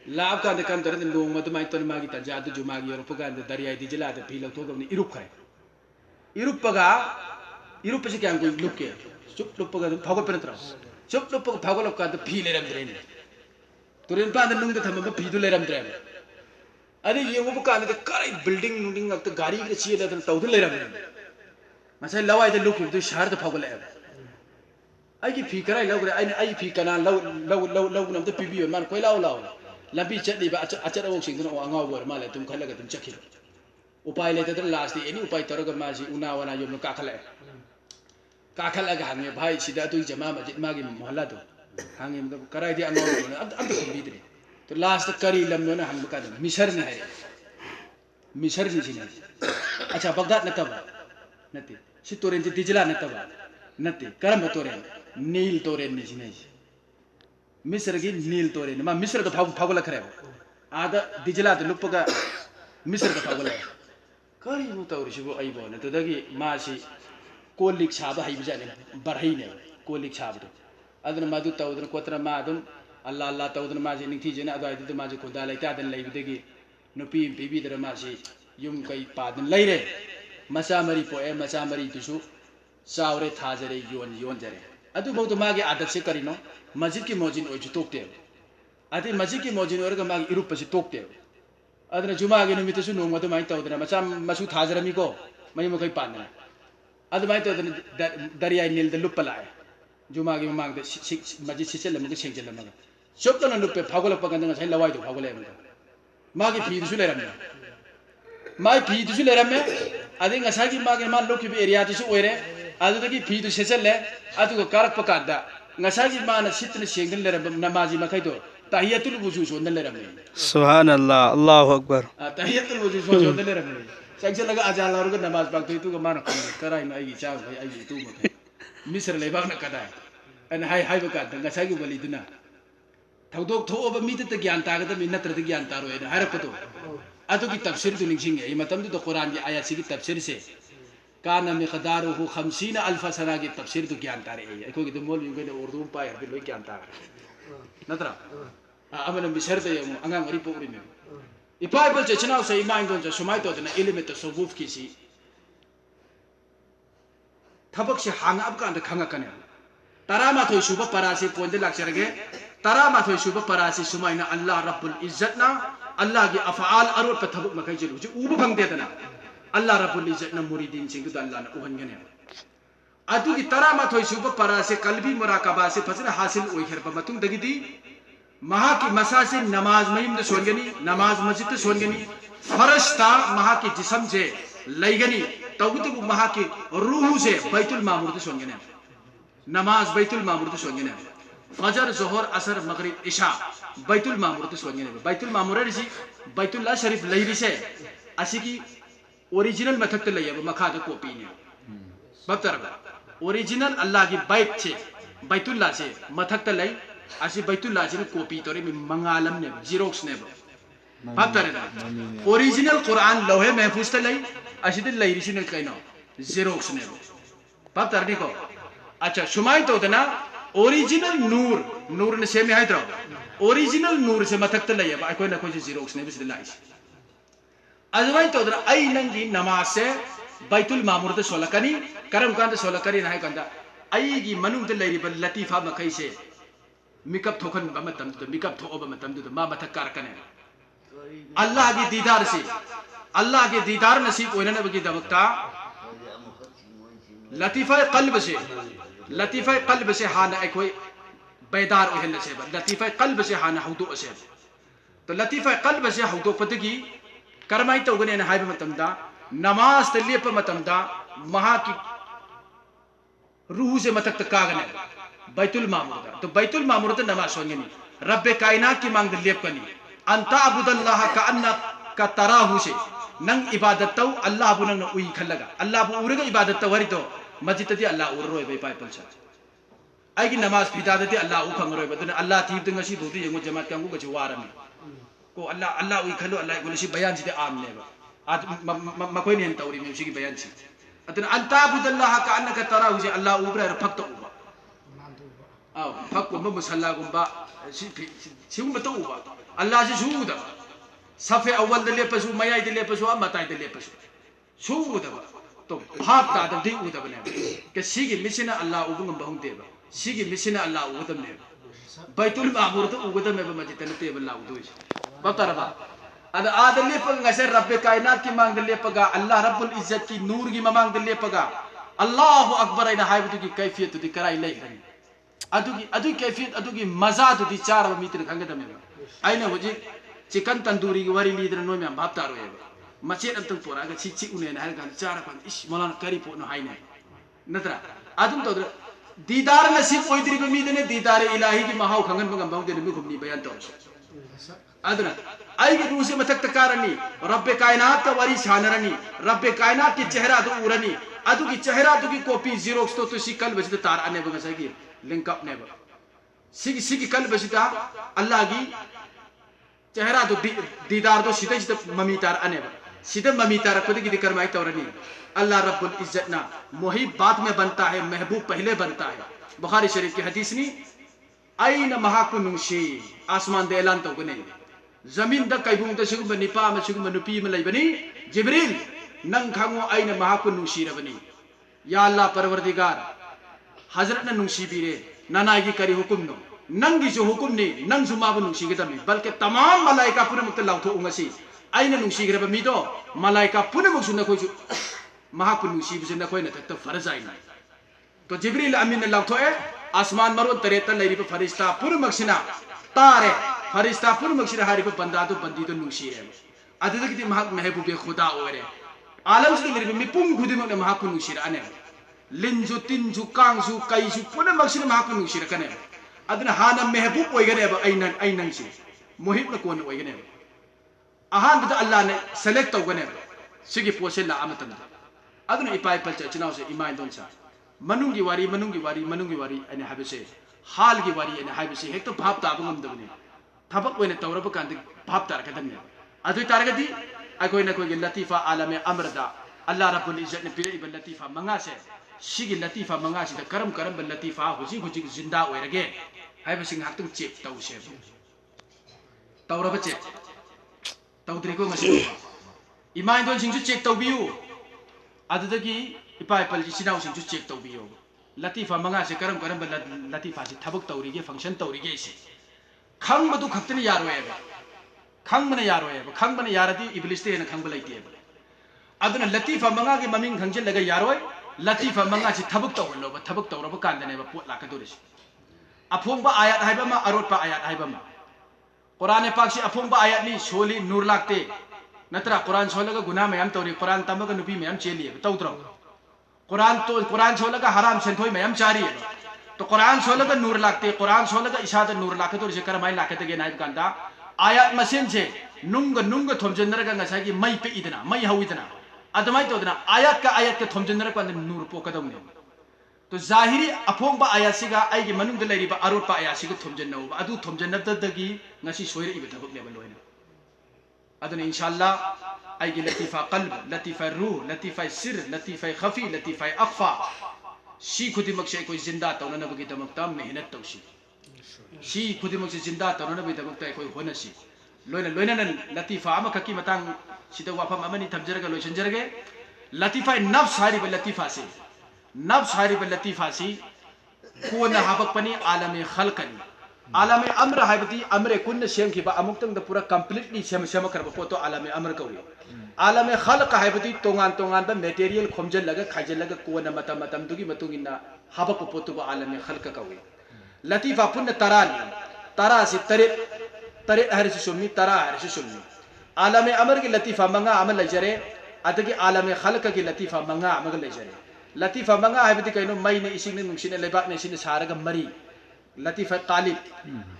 लाभ का काम तरह लोग मत माई तो मागी तजाद जो मागी और पगा दरिया दी जला दे पीलो तो गमनी इरुप करे इरुप पगा इरुप से क्या कोई लुक के चुप लुप पगा भागो पर तरह चुप लुप पगा भागो लुक का तो पी ले रम द्रेन तो रेन पांद नुंग तो थम पी तो ले रम द्रेन अरे ये वो पका ने तो करे बिल्डिंग नुंडिंग अब तो गाड़ी के चाहिए तो ले रम मसा लवा इधर लुक तो शहर तो भागो ले आई की फी कराई लव आई फी कना लव नम तो पीबी मान कोई लाओ लंबी चलीब अचर अवोंग अंगावर माले तुम खलगा तुम चखिल उपाय लेते लास्ट एनी उपाय तौरगा मासी उना वना योम काखलगा हंगे भाई सिदा तु जमा मस्जिद मागी मोहल्ला तो हंगे कराई दे अंगावर अंत खुबीद्रे तो लास्ट करी लमनो ना हंग का मिसर ने है मिसर जी सिने अच्छा बगदाद नतबा नते सितोरेन दिजला नतबा नते करम तोरेन नील तोरेन नि सिने मिस्र की नील तोरे मा मिस्र तो फागुला खरे आदा दिजला तो लुपगा मिस्र तो फागुला करी मु तौरिसिबो आइबो न तदगी मासी कोलिक छाबा हाइबजाने बरहैने कोलिक छाबदो अदन मादु तौदन कोतरा मा अदम अल्लाह अल्लाह तौदन मासी निथि जेना अदाइद मासी खुदा लैतादन लैबदगी नुपी बिबिदर मासी युम कई पादन लैरे मसा मरी पोए मसा मरी तुसु चावरे थाजरे योन जरे अदु बहुतो मागे आदत से करिनो मस्जिद की मोजिन ओइजु तोक्ते अदि मस्जिद की मोजिन ओरगा मागे इरुप पसि तोक्ते अदना जुमा गे नुमितसु नोंग मदु माइ तौदना मचा मसु थाजरमी को मई मकै पाना अदु माइ तौदना दरिया नील द लुप लाए जुमा गे मांग द मस्जिद सिचल लमगे सेंजल लमगा चोपतना लुपे फागोल पगन नgai लवाइ दो फागोल एमगा मागे फीदुसु लेरमे माइ फीदुसु लेरमे अदि ngasagi मागे मा लोकिबे एरिया दिसु ओइरे अदुदगी फीदु सेचले अदुगो कारक पकादा ngasagi mana sitna sengden leram namazi makaido tahiyatul wudu so ndel leram subhanallah allahu akbar tahiyatul wudu so ndel leram sangse laga azan laruga namaz bakto itu mana karai na ai cha ai tu makai misr le bak na kada an hai baka ngasagi waliduna thawdok thoba mi ta gyan ta ga mi natra ta gyan taro ena harapato adu ki tafsir tu ningsing ai matam tu quran ki ayat si ki tafsir se काना मिकदारुहु 50 अल्फ सना की तफसीर तो ज्ञान तारे है को कि मोल युगे ने उर्दू पाए हर लोई ज्ञान तारे नत्रा अमन मिसर ते अंगांग अरि पोरी में इपाय बल चचना से इमाइन दोन सुमाइ तो जना एलिमेंट तो सगुफ की सी थबक से हांगा अब कांद खंगा कने तरामा थोय सुबह परासी पोंदे लाक्षरगे तरामा थोय सुबह परासी सुमाइना अल्लाह रब्बुल इज्जत ना अल्लाह की अफआल अरोट पे थबक मकै जलु जो उब भंगते तना अल्लाह रब्बुल इज्जत न मुरीदीन सिंह तो अल्लाह न उहनगने अदु की तरामा थोय सुबह परासी कल्बी मुराकबा से फजर हासिल ओइखर प मतुंग दगिदी महा की मसा से नमाज महिम द सोनगनी नमाज मस्जिद द सोनगनी फरश्ता महा की जिस्म से लैगनी तौगुतु महा की रूह से बैतुल मामूर द सोनगने नमाज बैतुल मामूर द सोनगने फजर जोहर असर मगरिब इशा बैतुल मामूर द सोनगने बैतुल मामूर रिसी बैतुल्लाह शरीफ लैरी से असिकी ओरिजिनल मथक लय मखा द कॉपी ने बतरगा ओरिजिनल अल्लाह की बैत से बैतुल्लाह से मथक लय असी बैतुल्लाह से कॉपी तोरे में मंगालम ने जेरोक्स ने बतरगा ओरिजिनल कुरान लोहे महफूज त लय असी द लय रिसिन कइनो जेरोक्स ने बतरनी को अच्छा सुमाई तो दना ओरिजिनल नूर नूर ने सेमे हाइद्रो ओरिजिनल नूर से मथक त लय बा अखोय ना कोई जीरोक्स ने बिस लाइस अजवाई तो दर आई नंगी नमाज से बैतुल मामूर त सोलकनी करम कांद सोलकनी ना है कांदा आई गी मनुंग त लैरिबा लतीफा मखै से मिकअप थोखन बा मतम तो मिकअप थोबा मतम तो मा मथक कारकने अल्लाह की दीदार से अल्लाह के दीदार नसीब होने बगी दबकता लतीफ़ा क़ल्ब से हाना अखोई बेदार ओहन से लतीफ़ा क़ल्ब से हाना हौदो से तो लतीफ़ा क़ल्ब से हौदो पदगी करमाई तौगने न हाइब मतमदा नमाज त लेप मतमदा महा की रूह से मतक त कागने बैतुल मामूर तो बैतुल मामूर त नमाज सोंगनी रब्बे कायनात की मांग लेप कनी अंता अबुदल्लाह का अन्ना का तराहु से नंग इबादत तौ अल्लाह बु नंग उई खलगा अल्लाह बु उरगा इबादत तौ वरी तो मस्जिद ती अल्लाह उरोय बे पाइपल छ आई की नमाज फिदा दती अल्लाह उ खंगरोय बदन अल्लाह थी दंग सी दोती यंगो जमात कांगु गछि वारमी को अल्लाह अल्लाह उई खलो अल्लाह गोलसी बयान सी आमने बा आज मकोय ने तौरी म्यूजिक की बयान सी अतन अंता अबुदल्लाह का अन्ना तराहु से अल्लाह उब्रा फक्त उबा आव फक को मुसल्ला गुंबा सी गुंबा तो उबा अल्लाह से सुदा सफे अव्वल दले पसु मयाई दले पसु मताई दले पसु सुदा तो भाप ता दी उदब ने के सिगी मिसिना अल्लाह उबुंग बहु देबा सिगी मिसिना अल्लाह उदम ने बैतुल मामूर तो उगदम में मस्जिद ने टेबल ला उदोय बतरबा अद आदले पग ngase रब्बे कायनात की मांग दले पगा अल्लाह रब्बुल इज्जत की नूर की मांग दले पगा अल्लाहु अकबर इन हाइबतु की कैफियत दी कराई ले खनी अदुगी कैफियत अदुगी मजा दुदी चार मित्र खंगदमे आइना हुजी चिकन तंदूरी की वरी लीदर नो में भाप तारो है मचेत अंतंग पोरा गा छि उने ना हर चार पान इस मलान करी पो न हाइना नत्रा अदुम तो दीदार नसीब ओइद्री बे मीदने दीदार इलाही की महाव खंगन बगम बाउ दे मी घुमनी बयान तो अदुना आई की रूह से मथक तकारनी रब्बे कायनात का वरी शानरनी रब्बे कायनात की चेहरा तो उरनी अदु की चेहरा तो की कॉपी जीरोक्स तो सी कल बजते तार आने बगा सगी लिंक अप ने सिगी कल बजता अल्लाह की चेहरा तो दीदार तो सीधे सीधे ममीतार अने सीधे ममीतार खुद की दिक्कत माई तौरनी अल्लाह रब्बुल इज्जत ना मुहिब बाद में बनता है महबूब पहले बनता है बुखारी शरीफ की हदीस नी आईन महाकुनुशी आसमान दे ऐलान तो गने जमीन द कैबुंग द सिगुम निपा म सिगुम नुपी म लैबनी जिब्रील नंग खांगो आईन महाकुनुशी रबनी या अल्लाह परवरदिगार हजरत ने नुशी बीरे नानागी करी हुकुम नो नंगी जो हुकुम ने नंग जो माबु नुशी के तमी बल्कि तमाम मलाइका पुरे मुक्त लाउथो उंगसी आईने नुशी के रब मीदो मलाइका पुरे मुक्त न कोई महाकु नुशी बिसे न कोई न तक फर्ज आईना तो जिब्रील अमीन ने लाउथो ए आसमान मरो तरेत लैरी पे फरिश्ता पुरे मक्सिना तारे फरिश्ता पुरे मक्सिना हारी पे बंदा तो बंदी तो नुशी है अदद की महक महबूब खुदा ओरे आलम से लैरी पे पुम खुदी में महाकु नुशी अने लिंजु तिंजु कांगजु काईजु पुरे मक्सिना महाकु नुशी रकने अदना हाना महबूब ओइगनेबा ऐनंगसी मोहिब न कोन ओइगनेबा अहान बद अल्लाह ने सेलेक्ट तौगनेबा सिगी पोसे ला अमतन अदना इपाई पल चनाव से इमाइन दोनसा मनुंगी वारी अने हाबसे हाल की वारी अने हाबसे हेक तो भाप ताब ngमदबने थबक ओइने तौरब कांद भाप तार कदमने अदु तारगदी अकोइ न कोइ लतीफा आलम अमरदा अल्लाह रब्बुल इज्जत ने पिरे लतीफा मंगा से सिगी लतीफा मंगा से करम लतीफा हुजी जिंदा ओइरगे हाइबसिंग हाक्तुं चेक तौसे तौरब चेक तौद्रिको ngasi इमाइन दोन सिंजु चेक तौबियु अदुदगी इपाई पल सिनाव सिंजु चेक तौबियु लतीफा मंगा से करम लतीफा से थबक तौरिगे फंक्शन तौरिगे से खंगबदु खक्तनि यारोयबा खंगबने यारदी इब्लिस ते न खंगब लैतेबा अदुना लतीफा मंगा के ममिंग खंगजे लगा यारोय लतीफा मंगा से थबक तौरब कांदनेबा पोट लाकदोरिस अफोंबा आयत हाइबमा अरोटपा आयत हाइबमा कुरान पाक से अफोंबा आयत नि सोली नूर लागते नत्रा कुरान सोलगा गुनाह मयाम तौरी कुरान तमगा नुपी मयाम चेली तौद्रो कुरान सोलगा हराम सेंथोय मयाम चारी तो कुरान सोलगा नूर लागते कुरान सोलगा इशाद नूर लाकदोर से करमाय लाकदगे नाइब कांदा आयत मसेन से नुंग थोमजनरगा ngसागी मै पे इदना मै हविदना अदमाय तोदना आयत का थोमजनर कांद नूर पोकदमने तो जाहिरी अफोंबा आयासिगा आइगे मनुंग द लैरिबा अरोटपा आयासिगा थोमजन्नौबा अदु थोमजन्नबदगी ngasi सोइर इबे थबक लेबा लोइना अदुना इंशाअल्लाह आइगे लतीफा कल्ब लतीफा रूह लतीफा सिर लतीफा खफी लतीफा अखफा सी खुदिमक से कोई जिंदा तौननबगी दमकता मेहनत तौसी सी खुदिमक से जिंदा तौननबगी दमकता कोई होनसी लोइना लोइना लतीफा अमा खकी मतंग सिदा वाफम अमनी थमजरगा लोइसनजरगे लतीफा नफ्स हारिबा लतीफा से नफ्स हारिबा लतीफा से कोना हाबकपनी आलमे खल्कनी आलमे अम्र हाइबती अम्रे कुन्न सेमखिबा अमुक्तंग द पूरा कंप्लीटली सेम करबा पोतो आलमे अम्र कौई आलमे खल्क हाइबती तोंगान तोंगान बा मटेरियल खोमजल लगा खाइजल लगा कोना मतम मतम दुगी मतुंगिना हाबक पोतो बा आलमे खल्क कौई लतीफा पुन्न तरा से तरे हरसि सुमनी तरा हरसि सुमनी आलमे अमर की लतीफा मंगा अमल लजरे अदगी आलमे खल्क की लतीफा मंगा अमग लजरे लतीफा मंगा हाइबती कइनो मईने इसिंगने नुंसिने लेबाकने सिने सारगा मरी लतीफा तालिब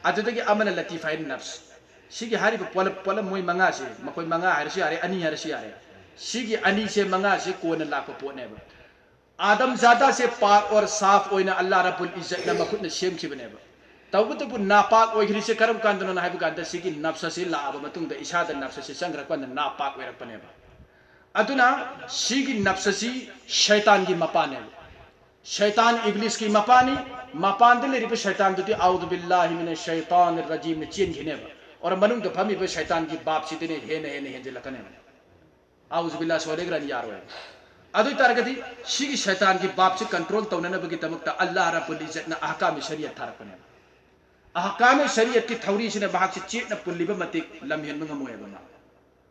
अदगी अमन लतीफा नफ्स सिगी हारिब पल मोय मंगा से मकोय मंगा हरसि यारे अनि हरसि यारे सिगी अनि से मंगा से कोन लाप पोनेब आदम जादा से पाक और साफ ओइना अल्लाह रब्बुल इज्जत न मखुत न सेम खिबनेब तबुतबु नापाक ओइग्री से करम कांदनो हाइब कांदा सिगी नफ्स से लाब मतुंग द इसाद नफ्स से संग्रह कांदा नापाक ओइरपनेब अदुना सिगी नफ्स से शैतान की मपाने शैतान इब्लिस की मपानी मपान दे लेरिब शैतान दुति आउदु बिल्लाहि मिनश शैतानिर रजीम ने चीन घिनेब और मनुंग द फमी बे शैतान की बाप सितने हेने हेंजलकने आउदु बिल्लाह सोलेग्रन यारो अदु तारगदी सिगी शैतान की बाप से कंट्रोल तौननबगी तमक्ता अल्लाह रब्बुल इज्जत न अहकाम शरीयत थारकने अहकाम शरीयत की थौरी सिने बाहक से चेतना पुल्लिब मतिक लमहेन मंगमोयबमा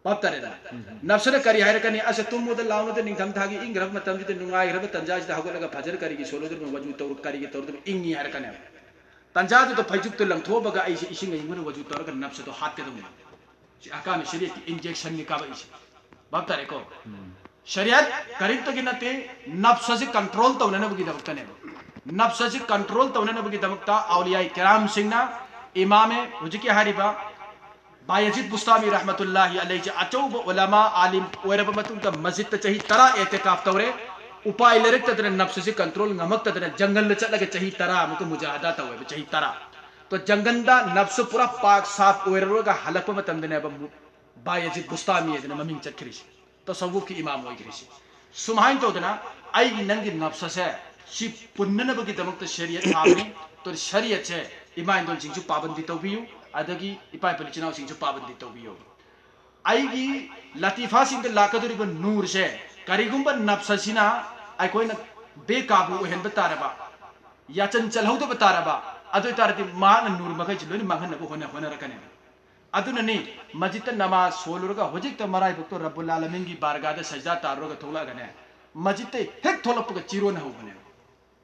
पत्तरेदा नफ्सने करी हायरकनी असे तुमोद लाउनोद निंगथम थागी इंग्रब मतम जिते नुंगाइरब तंजाज दा हगलगा फजर करीगी सोलोदर में वजू तौर करीगी तौर इंगी हायरकने तंजाज तो फैजुक तो लंगथोबगा आइसे इसिंग इंगन वजू तौर का नफ्स तो हाथ के दम से अहकाम शरीयत की इंजेक्शन निकाबा इसे पत्तरे को शरीयत करीब तो गिनते नफ्स से कंट्रोल तौननबगी दमक्तने नफ्स से कंट्रोल तौननबगी दमक्ता औलिया किराम सिंगना इमाम हुजकी हारिबा बायजीद बुस्तामी रहमतुल्लाहि अलैहि अचौब उलमा आलिम ओरब मतुंग मस्जिद त चही तरा एतिकाफ तौरे उपाय लेरक तदन नफ्स से कंट्रोल ngमक तदन जंगल ल चलगे चही तरा मुक मुजाहदा तवे चही तरा तो जंगल दा नफ्स पूरा पाक साफ ओररोगा हलक मतम दने बायजीद बुस्तामी दने ममिंग चखरिस तो सवुफ की इमाम ओइग्रिस सुमहाइन तो दना आई नंगी नफ्स से सि पुन्ननबगी दमक शरीयत हाबनी तो शरीयत से इमाइन दोन जिंजु पाबंदी तौबियु अदगी इपाय पलिचनाव सिंह पाबंदी तौबियो आईगी लतीफा सिंह लाकदुरिब नूर से करिगुंब नफ्ससिना आइकोइन बेकाबू ओहेन बतारबा या चंचल हौद बतारबा अदु तारति मान नूर मखै लोनि मांगनबो होना रकने अदुननी मस्जिद नमाज सोलुरगा होजिक त मराय भक्तो रब्बुल आलमीन की बारगाह द सजदा ताररोगा थोला गने मस्जिद हेक थोलपगा चिरोन हौबने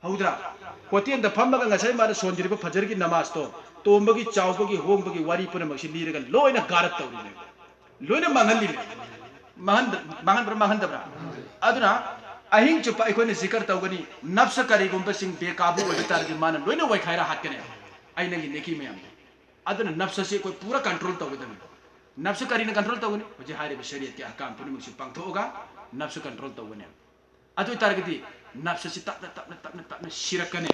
हौद्रा होतेन द फम्बगा ngasai मार सोंजिरिब फजर की नमाज तो तोंबगी चाउबगी होंबगी वारी पुनमक्सि लीरगा लोइना गारत तौरिने लोइना मांगलिने मांगनब्रा अदुना अहिंग चुप अखोने जिक्र तौगनी नफ्स करिगुंब सिंग बेकाबू ओइतारगी मान लोइना वैखाइरा हाकने आइनगी नेकी मयाम अदुना नफ्स से कोई पूरा कंट्रोल तौगदन नफ्स करिने कंट्रोल तौगनी होजे हारिब शरीयत के अहकाम पुनमक्सि पांगथोगा नफ्स कंट्रोल तौगने अदु तारगदी नफ्स से तपना शिरकने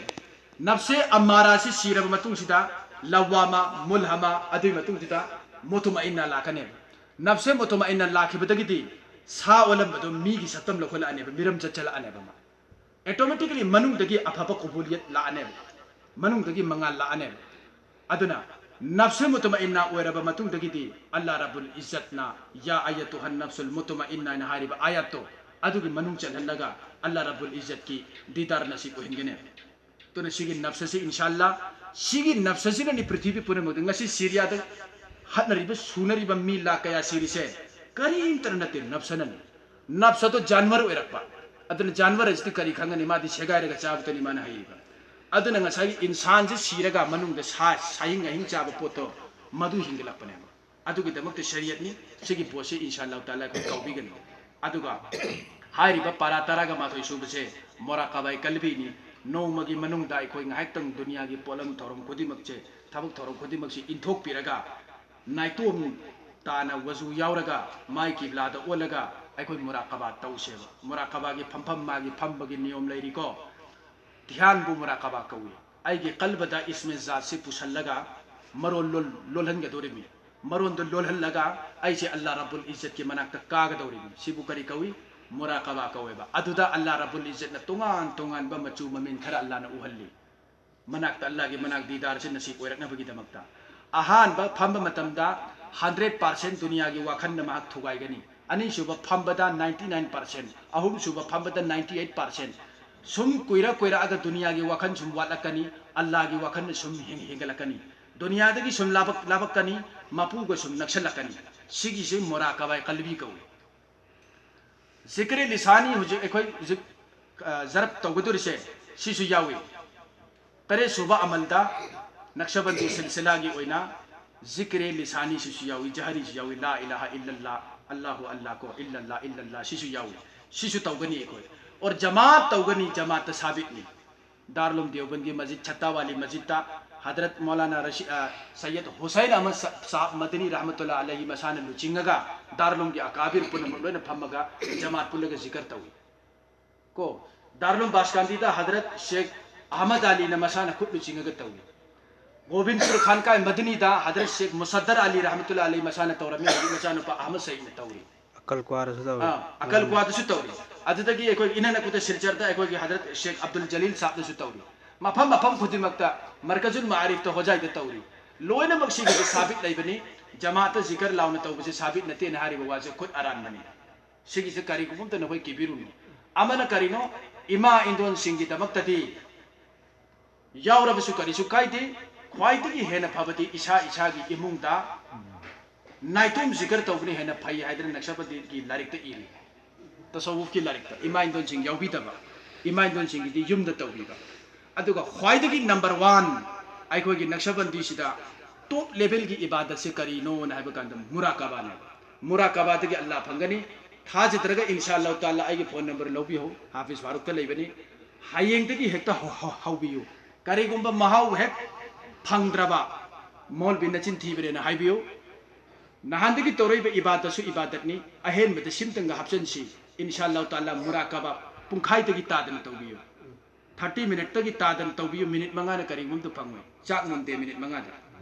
नफ्स अमारा से शिरब मतुंग सिदा लवामा मुलहमा अदुई मतुंग सिदा मुतमइन्ना लाकने नफ्स मुतमइन्ना लाखिबदगिदी सा ओलम बदो मीगी सतम लखोला अने मिरम चचला अने बमा ऑटोमेटिकली मनुंग दगी अफाबा कबूलियत ला अने मनुंग दगी मंगाल ला अने अदुना नफ्स मुतमइन्ना ओरब मतुंग दगिदी अल्लाह रब्बुल इज्जतना या अयतुहन नफ्सुल मुतमइन्ना न हारिब आयत तो अदुगी मनुंग चलहलगा अल्लाह रब्बुल इज्जत की दीदार नसीब ओहिनगने तो नसीगी नफ्स से इंशाअल्लाह सिगी नफ्स से नि पृथ्वी पुरे मदंग ngasi सीरिया द हनरिब सुनरिब मी ला कया सीरी से करी इंटरनेट नफ्सन नफ्स तो जानवर ओरकपा अदन जानवर इस्ति करी खंगनि मादि सेगायरगा चाबतनि मान हाइबा अदन ngasi इंसान से सीरगा मनुंग द साइंग हिंग चाब पोतो मधु हिंगलपने अदुगी दमक शरीयत नि सिगी पोसे इंशाअल्लाह ताला को कौबिगन अदुगा हारिबा पारा तरागा माथोय सुबसे मोराकाबाई कलबीनी नौमगी मनुंग दा अखोय ngahaktang दुनिया की पोलम थोरम खुदिमक से थबक थोरम खुदिमक से इंथोक पिरगा नाइतोम ताना वजू यावरगा माई किबलादा ओलगा अखोय मुराकाबा तौसेबा मुराकाबा की फमफम मागी फमबगी नियम लैरिको ध्यान बु मुराकाबा कौई आइगे कल्बदा इसमें जात से पुसलगा मरोन लोलहनगे दोरेमी मरोन दो लोलहलगा ऐसे अल्लाह रब्बुल इज्जत के मनाक कागदौरेमी सिबु करी कौई मुराकबा कौवेबा अदुदा अल्लाह रब्बुल इज्जत न तोंगान बा मचू ममिन खरा अल्लाह न उहल्ली मनाक अल्लाह की मनाक दीदार से नसीब ओइरकनबगी दमकता अहान बा फंब मतमदा 100% दुनिया की वाखन न माक थुगाइगनी अनि सुब फंबदा 99% अहुम सुब फंबदा 98% सुम कुइरा अगर दुनिया की वाखन सुम वालकनी अल्लाह की वाखन सुम हेंगलकनी दुनिया दगी सुम लाबकनी मपू को सुम नक्सलकनी सिगी से मुराकबा कल्बी कौ जिक्र लिसानी हुजे एखोय जरब तौगदुरसे सिसु यावी तरे सुबह अमलदा नक्शबंदी सिलसिला की ओइना जिक्र लिसानी सिसु यावी जहरी यावी ला इलाहा इल्लल्लाह अल्लाहु अल्लाह को इल्लल्लाह सिसु यावी सिसु तौगनी एखोय और जमात तौगनी जमात साबित नी दारुल देवबंद की मस्जिद छत्ता वाली मस्जिद ता हजरत मौलाना सैयद हुसैन अहमद साहब मदनी रहमतुल्लाह अलैहि मसान लुचिंगगा दारुल की अकाबिर पुनम लोइन फमगा जमात पुलगा जिक्र तौई को दारुल बासकांदी दा हजरत शेख अहमद अली न मसान खुद लुचिंगगा तौई गोविंदपुर खानका मदनी दा हजरत शेख मुसद्दर अली रहमतुल्लाह अलैहि मसान तौरमी मसान पा अहमद सईद तौई अकल क्वाद तौरी अदुदगी एकोय इनना कुते सिलचरदा एकोय हजरत शेख अब्दुल जलील साहब दसु तौरी मफम खुदिमक्ता मरकजुल मारिफ तो होजाइद तौरी लोइना मक्सी के साबित लैबनी जमात जिक्र लाउन तौबसे साबित नते न हारिबा वाजे खुद अरान मनी सिगी से करी गुम त नहोय किबिरुनी अमना करिनो इमा इंदोन सिंगी दमक्तदी यावरबसु करिसु काइदे ख्वाइदगी हेना फबती इसा की इमुंगदा नाइतुम जिक्र तौबनी हेना फई हाइदर नक्शबदी की लारिकता इरी तसawuf की लारिकता इमा इंदोन सिंग याउबीदबा इमा इंदोन सिंगी दी युमदा तौबीबा अदुगा ख्वाइदगी नंबर 1 आइखोगी नक्शबंदी सिदा टॉप लेवल की इबादत से करीनो न हाइबा कांद मुराकबा ने मुराकबा दगी अल्लाह फंगनी थाजद्रगा इंशाअल्लाह ताला आइगे फोन नंबर लौबी हो हाफिज फारूक त लेबनी हायेंग दगी हेक्ता हाउबियो करीगुंबा महाउ हेक फंगद्रबा मौल बिन चिन थीबरे न हाइबियो नहांदगी तौरइबा इबादत नि अहेन बद सिमतंगा हापसन सी इंशाअल्लाह ताला मुराकबा पुंखाई दगी तादन तौबियो 30 मिनट तक तादन तौबियो मिनट मंगा न करी मुंद फंगो चाक मुंदे मिनट मंगा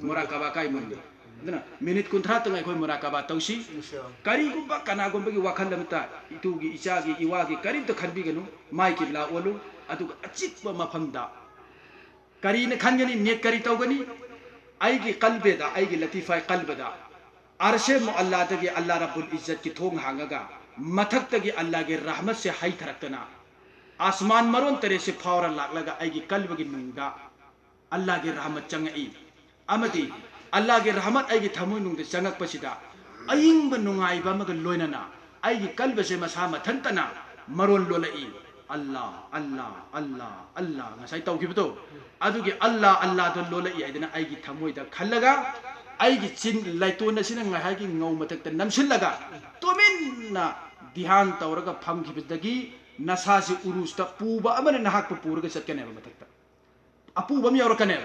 मुराकबा काई मुंदे अदना मिनट कुंथरा तंग अखोय मुराकबा तौसी करी गुंबा कना गुंबा की वाखन लमता इतुगी इचागी इवागी करी तो खनबी गनु माई की ला ओलु अदु अचिप मफमदा करी न खनगनी नेट करी तौगनी आईगी कल्बेदा आईगी लतीफा कल्बदा अरशे मुअल्लाह तगी अल्लाह रब्बुल इज्जत की थोंग हांगगा मथक तगी अल्लाह के रहमत से हाई थरकतना आसमान मरोन तरे से फावरा लागलगा आईगी कल्ब की नुंगा अल्लाह के रहमत चंगई अमदी अल्लाह के रहमत आईगी थमु नुंग चंगक पसिदा अयिंग नुंगाइबा मग लोइनना आईगी कल्ब से मसा मथंतना मरोन लोलई अल्लाह अल्लाह अल्लाह अल्लाह ngasai tawkibto adugi Allah Allah don lola i aidana aigi thamoida khallaga aigi chin laitona sina ngahagi ngau matak namsillaga tominna dihan tawraga phamkibidagi nasasi urusta puba amana nahak puraga satkane matakta apuba mi awrakane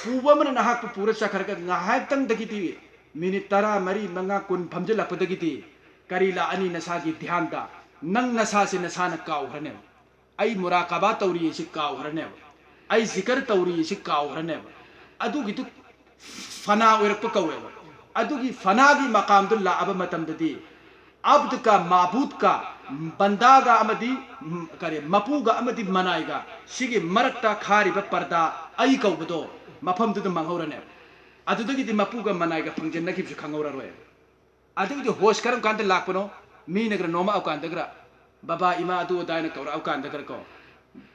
puba amana nahak pura sakarga ngahak tang dagiti minit tara mari manga kun phamjela padagiti karila ani nasagi dhyan da nang nasasi nasana kaw hrane ai murakaba tawri si kaw hrane ai zikr tawri si kaw hrane adu gitu fana oirak kawe adu gi fana gi maqam dul la aba matam dadi abd ka mabud ka banda ga amadi kare mapu ga amadi manai ga sigi marakta khari ba parda ai kaw bdo mafam du manghorane adu dagi di mapu ga manai ga phangjen na kip khangora roe adu gi hosh karam kan te lakpano मी नगर नोमा अवकान दगरा बाबा इमा अदु दायन कौर अवकान दगर को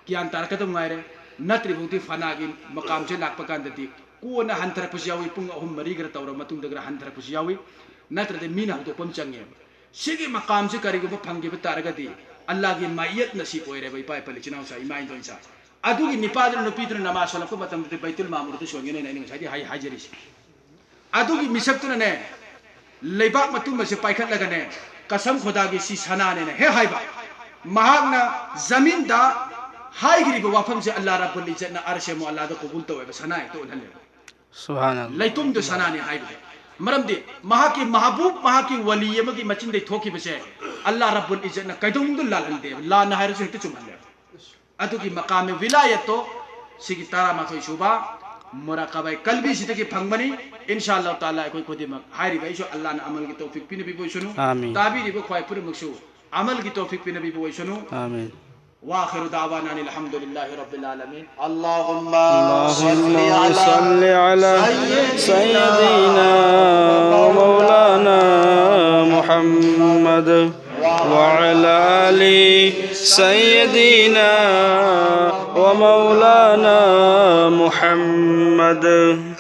कियान तारकतम गायरे नत्री बुति फनागी मकाम से लाक पकान दति को न हंतर पुसियावी पुंग अहुम मरी गर तौर मतुंग दगर हंतर पुसियावी नत्र दे मीना हतो पम चंगे सिगी मकाम से करिगो फंगे ब तारगति अल्लाह की मायत नसीब ओइरे बई पाइ पलि चिनाउ सा इमाइन दोइसा अदु की निपादन नुपीदन नमाज सलको मतम दे बैतुल मामुर तो सोंगे नै नै साइदि हाई हाजिरिस अदु की मिसक्तुन ने लेबाक मतुम से पाइखत लगने कसम खुदा की सी सना ने हे हाइबा महागना जमीन दा हाइगिरी वाफम से अल्लाह रब्बुल इज्जत न अरशे मो अल्लाह द कबूल तो है सना तो नले सुभान अल्लाह लैतुम दो सना ने हाइबा मरम दे महा की महबूब महा की वली यम की मचिन दे थोकी बसे अल्लाह रब्बुल इज्जत न कैदुम दु लाल दे ला न हाइर से हित चुमले अदु की मकाम विलायत तो सिगी तारा माथोय सुबा मुराकबा कल्बी सिते की फंगमनी इंशाअल्लाह ताला कोई खुदिम हाइरी भाई सो अल्लाह न अमल की तौफीक पिन भी सुनु ताबी रिबो ख्वाय पुर मक्सू अमल की तौफीक पे नबी बोई सुनो आमीन। वाखिर दावाना अल्हम्दुलिल्लाहि रब्बिल आलमीन अल्लाहुम्मा अल्लाहुम्मा सल्लि अला सय्यदिना मौलाना मुहम्मद व अला आलि सय्यदिना व मौलाना मुहम्मद।